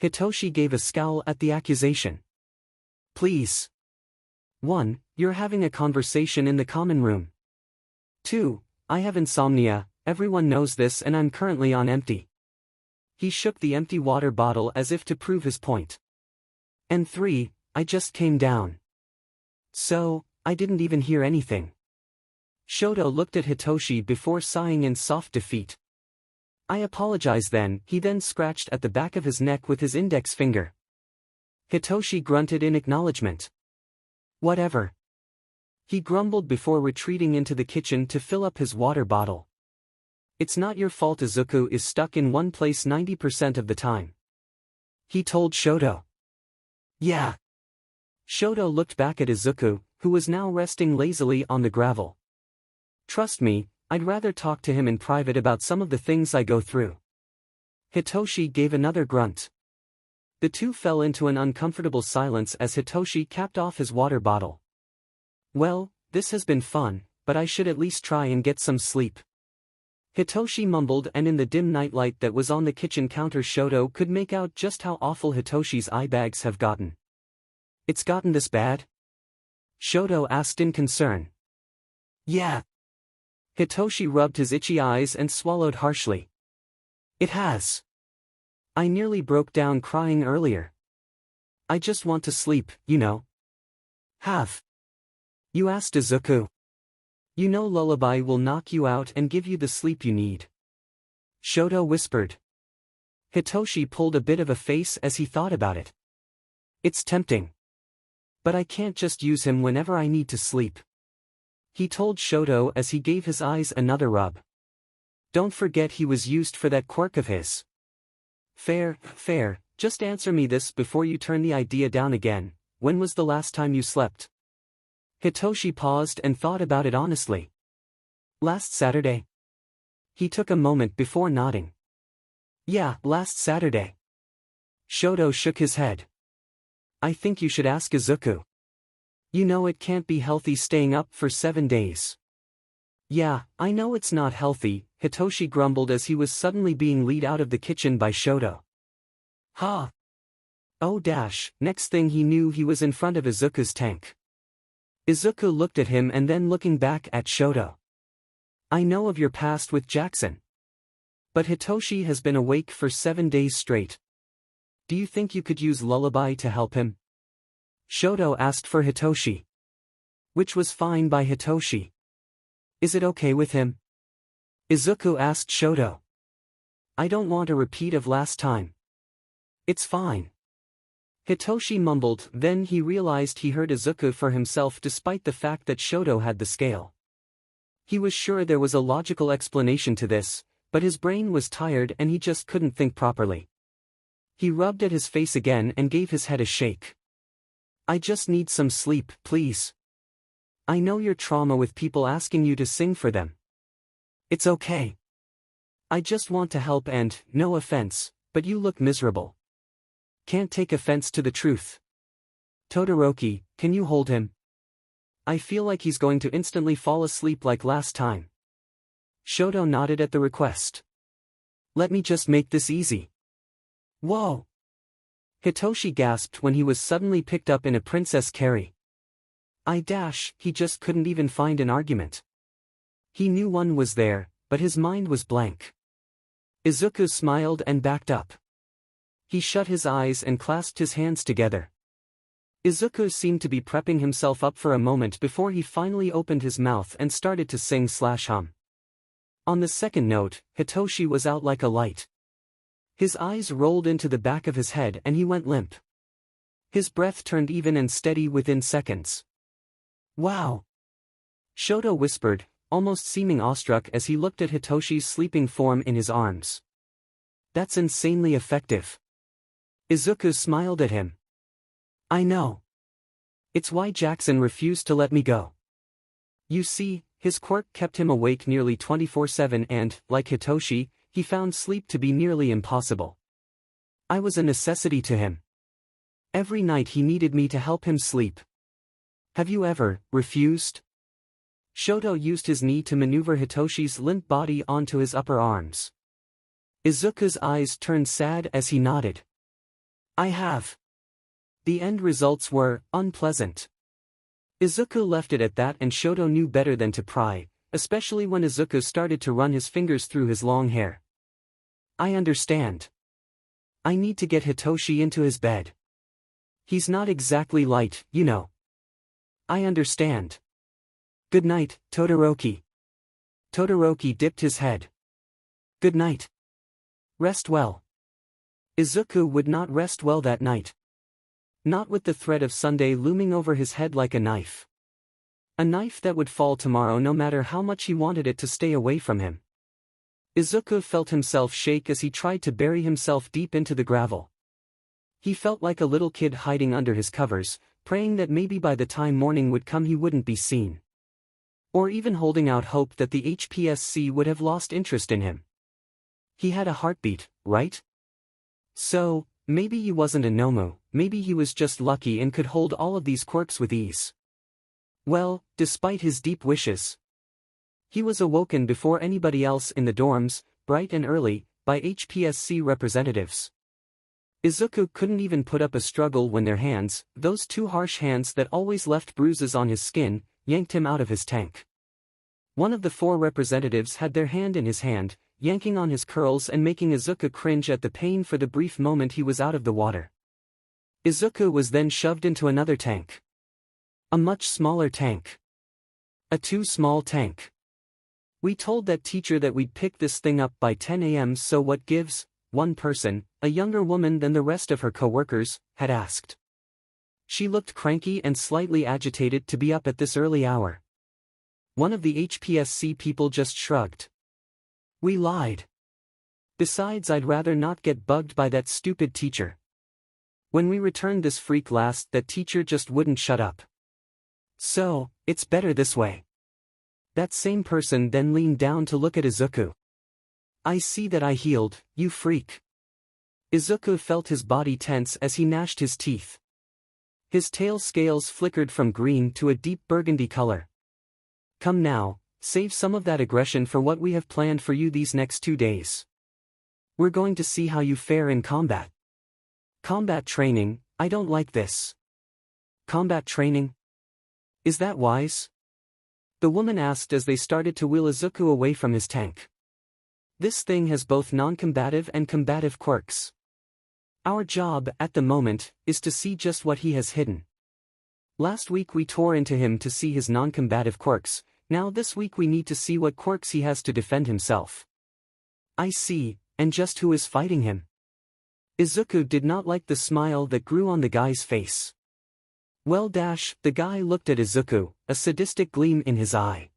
Hitoshi gave a scowl at the accusation. Please. 1. You're having a conversation in the common room. 2. I have insomnia, everyone knows this and I'm currently on empty. He shook the empty water bottle as if to prove his point. And 3. I just came down. So, I didn't even hear anything. Shoto looked at Hitoshi before sighing in soft defeat. I apologize then, he then scratched at the back of his neck with his index finger. Hitoshi grunted in acknowledgement. Whatever. He grumbled before retreating into the kitchen to fill up his water bottle. It's not your fault Izuku is stuck in one place 90% of the time. He told Shoto. Yeah. Shoto looked back at Izuku, who was now resting lazily on the gravel. Trust me, I'd rather talk to him in private about some of the things I go through. Hitoshi gave another grunt. The two fell into an uncomfortable silence as Hitoshi capped off his water bottle. Well, this has been fun, but I should at least try and get some sleep. Hitoshi mumbled, and in the dim nightlight that was on the kitchen counter Shoto could make out just how awful Hitoshi's eye bags have gotten. It's gotten this bad? Shoto asked in concern. Yeah. Hitoshi rubbed his itchy eyes and swallowed harshly. It has. I nearly broke down crying earlier. I just want to sleep, you know. Have you asked Izuku? You know lullaby will knock you out and give you the sleep you need. Shoto whispered. Hitoshi pulled a bit of a face as he thought about it. It's tempting. But I can't just use him whenever I need to sleep. He told Shoto as he gave his eyes another rub. Don't forget he was used for that quirk of his. Fair, just answer me this before you turn the idea down again. When was the last time you slept? Hitoshi paused and thought about it honestly. Last Saturday. He took a moment before nodding. Yeah, last Saturday. Shoto shook his head. I think you should ask Izuku. You know it can't be healthy staying up for 7 days. Yeah, I know it's not healthy, Hitoshi grumbled as he was suddenly being led out of the kitchen by Shoto. Ha! Oh dash, next thing he knew he was in front of Izuku's tank. Izuku looked at him and then looking back at Shoto. I know of your past with Jackson. But Hitoshi has been awake for 7 days straight. Do you think you could use lullaby to help him? Shoto asked for Hitoshi. Which was fine by Hitoshi. Is it okay with him? Izuku asked Shoto. I don't want a repeat of last time. It's fine. Hitoshi mumbled, then he realized he heard Izuku for himself despite the fact that Shoto had the scale. He was sure there was a logical explanation to this, but his brain was tired and he just couldn't think properly. He rubbed at his face again and gave his head a shake. I just need some sleep, please. I know your trauma with people asking you to sing for them. It's okay. I just want to help and, no offense, but you look miserable. Can't take offense to the truth. Todoroki, can you hold him? I feel like he's going to instantly fall asleep like last time. Shoto nodded at the request. Let me just make this easy. Whoa! Hitoshi gasped when he was suddenly picked up in a princess carry. He just couldn't even find an argument. He knew one was there, but his mind was blank. Izuku smiled and backed up. He shut his eyes and clasped his hands together. Izuku seemed to be prepping himself up for a moment before he finally opened his mouth and started to sing/hum. On the second note, Hitoshi was out like a light. His eyes rolled into the back of his head and he went limp. His breath turned even and steady within seconds. Wow! Shoto whispered, almost seeming awestruck as he looked at Hitoshi's sleeping form in his arms. That's insanely effective. Izuku smiled at him. I know. It's why Jackson refused to let me go. You see, his quirk kept him awake nearly 24/7 and, like Hitoshi, he found sleep to be nearly impossible. I was a necessity to him. Every night he needed me to help him sleep. Have you ever refused? Shoto used his knee to maneuver Hitoshi's limp body onto his upper arms. Izuku's eyes turned sad as he nodded. I have. The end results were unpleasant. Izuku left it at that, and Shoto knew better than to pry, especially when Izuku started to run his fingers through his long hair. I understand. I need to get Hitoshi into his bed. He's not exactly light, you know. I understand. Good night, Todoroki. Todoroki dipped his head. Good night. Rest well. Izuku would not rest well that night. Not with the threat of Sunday looming over his head like a knife. A knife that would fall tomorrow no matter how much he wanted it to stay away from him. Izuku felt himself shake as he tried to bury himself deep into the gravel. He felt like a little kid hiding under his covers, praying that maybe by the time morning would come he wouldn't be seen. Or even holding out hope that the HPSC would have lost interest in him. He had a heartbeat, right? So, maybe he wasn't a Nomu, maybe he was just lucky and could hold all of these quirks with ease. Well, despite his deep wishes, he was awoken before anybody else in the dorms, bright and early, by HPSC representatives. Izuku couldn't even put up a struggle when their hands, those two harsh hands that always left bruises on his skin, yanked him out of his tank. One of the four representatives had their hand in his hand, yanking on his curls and making Izuku cringe at the pain for the brief moment he was out of the water. Izuku was then shoved into another tank. A much smaller tank. A too small tank. We told that teacher that we'd pick this thing up by 10 a.m. so what gives? One person, a younger woman than the rest of her co-workers, had asked. She looked cranky and slightly agitated to be up at this early hour. One of the HPSC people just shrugged. We lied. Besides, I'd rather not get bugged by that stupid teacher. When we returned this freak last, that teacher just wouldn't shut up. So, it's better this way. That same person then leaned down to look at Izuku. I see that I healed, you freak. Izuku felt his body tense as he gnashed his teeth. His tail scales flickered from green to a deep burgundy color. Come now, save some of that aggression for what we have planned for you these next 2 days. We're going to see how you fare in combat. Combat training, I don't like this. Combat training? Is that wise? The woman asked as they started to wheel Izuku away from his tank. This thing has both non-combative and combative quirks. Our job, at the moment, is to see just what he has hidden. Last week we tore into him to see his non-combative quirks, now this week we need to see what quirks he has to defend himself. I see, and just who is fighting him? Izuku did not like the smile that grew on the guy's face. Well, the guy looked at Izuku, a sadistic gleam in his eye.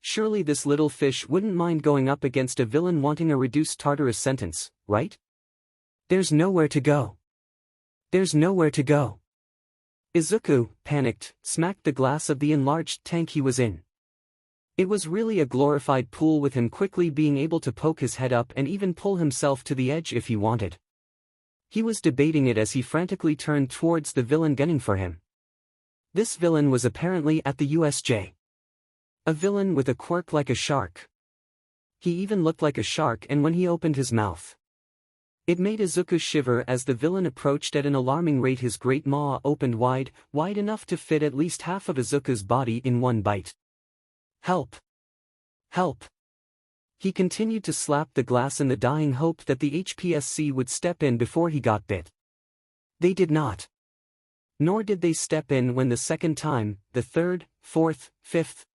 Surely this little fish wouldn't mind going up against a villain wanting a reduced Tartarus sentence, right? There's nowhere to go. There's nowhere to go. Izuku, panicked, smacked the glass of the enlarged tank he was in. It was really a glorified pool with him quickly being able to poke his head up and even pull himself to the edge if he wanted. He was debating it as he frantically turned towards the villain gunning for him. This villain was apparently at the USJ. A villain with a quirk like a shark. He even looked like a shark, and when he opened his mouth, it made Izuku shiver as the villain approached at an alarming rate. His great maw opened wide enough to fit at least half of Izuku's body in one bite. Help! Help! He continued to slap the glass in the dying hope that the HPSC would step in before he got bit. They did not. Nor did they step in when the second time, the third, fourth, fifth.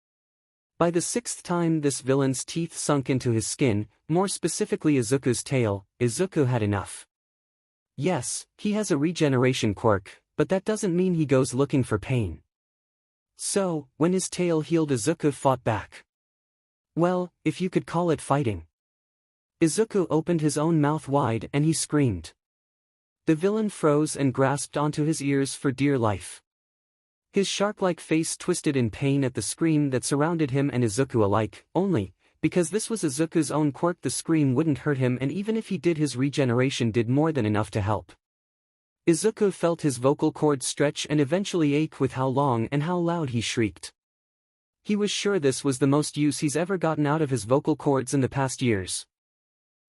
By the sixth time this villain's teeth sunk into his skin, more specifically Izuku's tail, Izuku had enough. Yes, he has a regeneration quirk, but that doesn't mean he goes looking for pain. So, when his tail healed, Izuku fought back. Well, if you could call it fighting. Izuku opened his own mouth wide and he screamed. The villain froze and grasped onto his ears for dear life. His shark-like face twisted in pain at the scream that surrounded him and Izuku alike, only, because this was Izuku's own quirk, the scream wouldn't hurt him, and even if he did, his regeneration did more than enough to help. Izuku felt his vocal cords stretch and eventually ache with how long and how loud he shrieked. He was sure this was the most use he's ever gotten out of his vocal cords in the past years.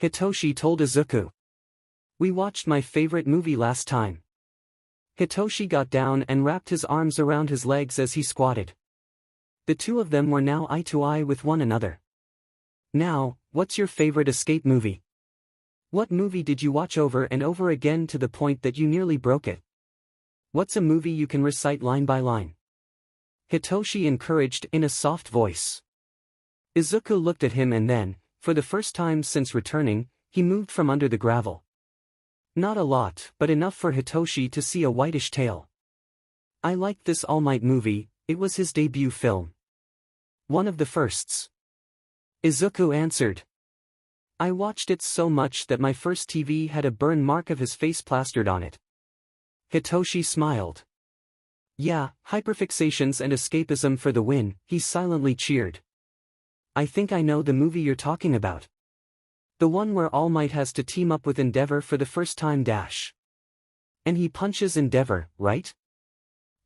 Hitoshi told Izuku. We watched my favorite movie last time. Hitoshi got down and wrapped his arms around his legs as he squatted. The two of them were now eye to eye with one another. Now, what's your favorite escape movie? What movie did you watch over and over again to the point that you nearly broke it? What's a movie you can recite line by line? Hitoshi encouraged in a soft voice. Izuku looked at him and then, for the first time since returning, he moved from under the gravel. Not a lot, but enough for Hitoshi to see a whitish tail. I liked this All Might movie, it was his debut film. One of the firsts. Izuku answered. I watched it so much that my first TV had a burn mark of his face plastered on it. Hitoshi smiled. Yeah, hyperfixations and escapism for the win, he silently cheered. I think I know the movie you're talking about. The one where All Might has to team up with Endeavor for the first time dash. And he punches Endeavor, right?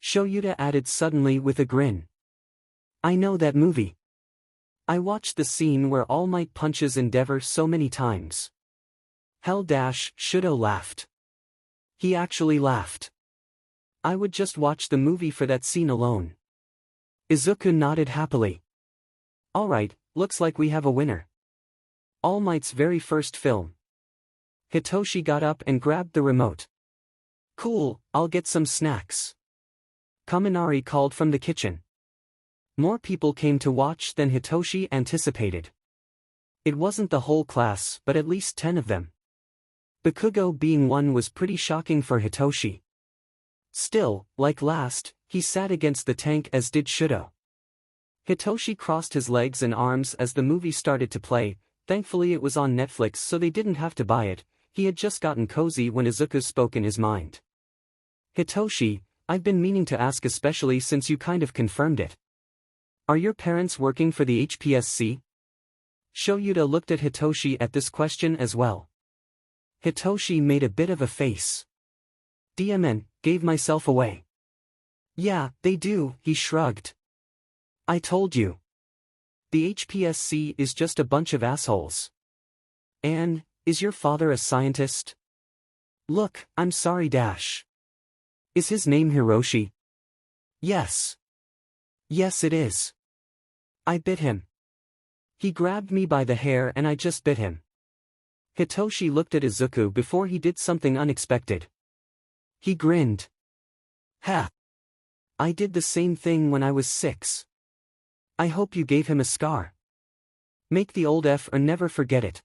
Shoyuta added suddenly with a grin. I know that movie. I watched the scene where All Might punches Endeavor so many times. Hell dash, Shudo laughed. He actually laughed. I would just watch the movie for that scene alone. Izuku nodded happily. Alright, looks like we have a winner. All Might's very first film. Hitoshi got up and grabbed the remote. Cool, I'll get some snacks. Kaminari called from the kitchen. More people came to watch than Hitoshi anticipated. It wasn't the whole class, but at least 10 of them. Bakugo being one was pretty shocking for Hitoshi. Still, like last, he sat against the tank as did Shudo. Hitoshi crossed his legs and arms as the movie started to play. Thankfully it was on Netflix so they didn't have to buy it. He had just gotten cozy when Izuku spoke in his mind. Hitoshi, I've been meaning to ask especially since you kind of confirmed it. Are your parents working for the HPSC? Shoyuta looked at Hitoshi at this question as well. Hitoshi made a bit of a face. DMN, gave myself away. Yeah, they do, he shrugged. I told you. The HPSC is just a bunch of assholes. And, is your father a scientist? Look, I'm sorry dash. Is his name Hiroshi? Yes. Yes it is. I bit him. He grabbed me by the hair and I just bit him. Hitoshi looked at Izuku before he did something unexpected. He grinned. Ha! I did the same thing when I was 6. I hope you gave him a scar. Make the old F or never forget it.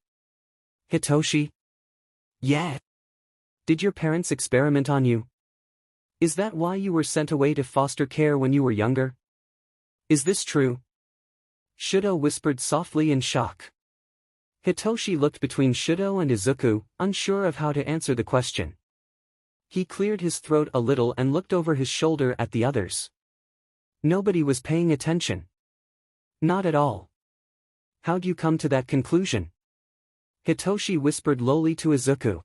Hitoshi? Yeah. Did your parents experiment on you? Is that why you were sent away to foster care when you were younger? Is this true? Shudo whispered softly in shock. Hitoshi looked between Shudo and Izuku, unsure of how to answer the question. He cleared his throat a little and looked over his shoulder at the others. Nobody was paying attention. Not at all. How'd you come to that conclusion? Hitoshi whispered lowly to Izuku.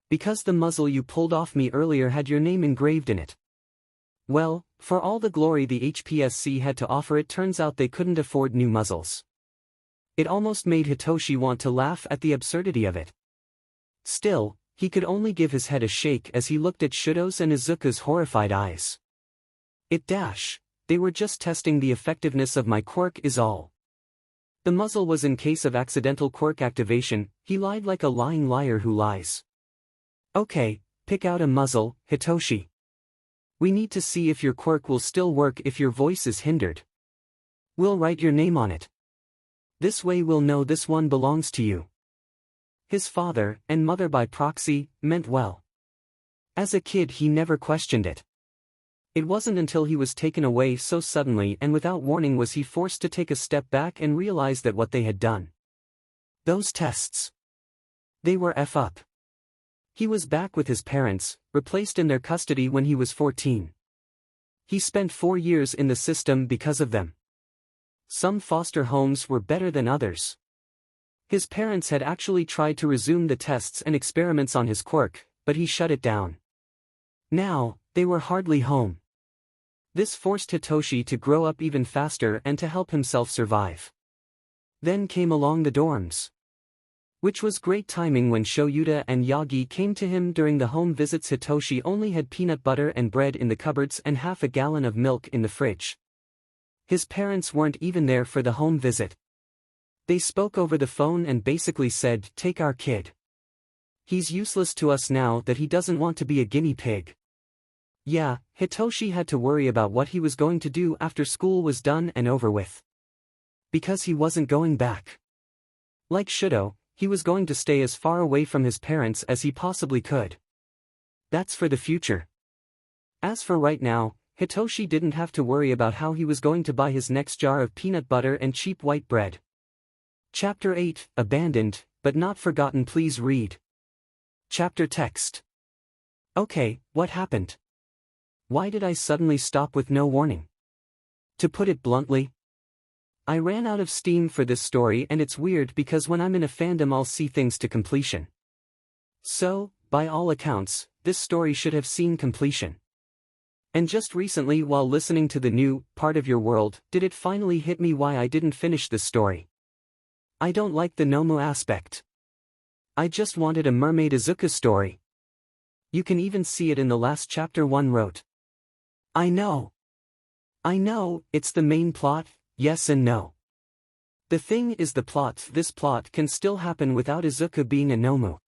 Because the muzzle you pulled off me earlier had your name engraved in it. Well, for all the glory the HPSC had to offer it turns out they couldn't afford new muzzles. It almost made Hitoshi want to laugh at the absurdity of it. Still, he could only give his head a shake as he looked at Shudo's and Izuku's horrified eyes. They were just testing the effectiveness of my quirk is all. The muzzle was in case of accidental quirk activation, he lied like a lying liar who lies. Okay, pick out a muzzle, Hitoshi. We need to see if your quirk will still work if your voice is hindered. We'll write your name on it. This way we'll know this one belongs to you. His father, and mother by proxy, meant well. As a kid he never questioned it. It wasn't until he was taken away so suddenly and without warning was he forced to take a step back and realize that what they had done. Those tests. They were F up. He was back with his parents, replaced in their custody when he was 14. He spent 4 years in the system because of them. Some foster homes were better than others. His parents had actually tried to resume the tests and experiments on his quirk, but he shut it down. Now, they were hardly home. This forced Hitoshi to grow up even faster and to help himself survive. Then came along the dorms. Which was great timing when Shoyuta and Yagi came to him during the home visits. Hitoshi only had peanut butter and bread in the cupboards and half a gallon of milk in the fridge. His parents weren't even there for the home visit. They spoke over the phone and basically said, "Take our kid. He's useless to us now that he doesn't want to be a guinea pig." Yeah, Hitoshi had to worry about what he was going to do after school was done and over with. Because he wasn't going back. Like Shudo, he was going to stay as far away from his parents as he possibly could. That's for the future. As for right now, Hitoshi didn't have to worry about how he was going to buy his next jar of peanut butter and cheap white bread. Chapter 8, Abandoned, but not forgotten. Please read. Chapter text. Okay, what happened? Why did I suddenly stop with no warning? To put it bluntly, I ran out of steam for this story, and it's weird because when I'm in a fandom I'll see things to completion. So, by all accounts, this story should have seen completion. And just recently while listening to the new Part of Your World did it finally hit me why I didn't finish this story. I don't like the Nomu aspect. I just wanted a Mermaid Izuku story. You can even see it in the last chapter. One wrote. I know, it's the main plot, yes and no. The thing is the plot. This plot can still happen without Izuku being a Nomu.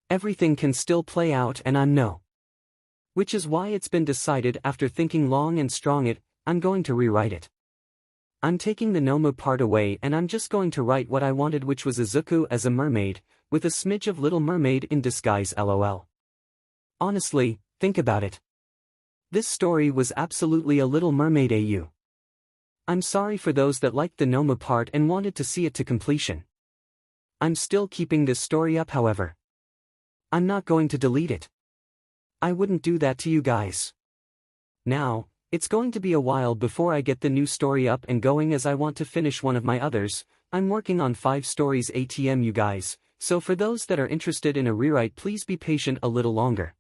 Everything can still play out and I'm no. Which is why it's been decided after thinking long and strong I'm going to rewrite it. I'm taking the Nomu part away and I'm just going to write what I wanted, which was Izuku as a mermaid, with a smidge of Little Mermaid in disguise. LOL. Honestly, think about it. This story was absolutely a Little Mermaid AU. I'm sorry for those that liked the Nomu part and wanted to see it to completion. I'm still keeping this story up, however. I'm not going to delete it. I wouldn't do that to you guys. Now, it's going to be a while before I get the new story up and going as I want to finish one of my others. I'm working on 5 stories ATM, you guys, so for those that are interested in a rewrite, please be patient a little longer.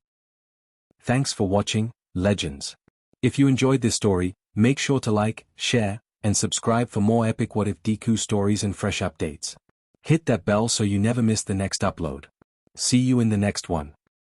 Thanks for watching, Legends. If you enjoyed this story, make sure to like, share, and subscribe for more epic What If Deku stories and fresh updates. Hit that bell so you never miss the next upload. See you in the next one.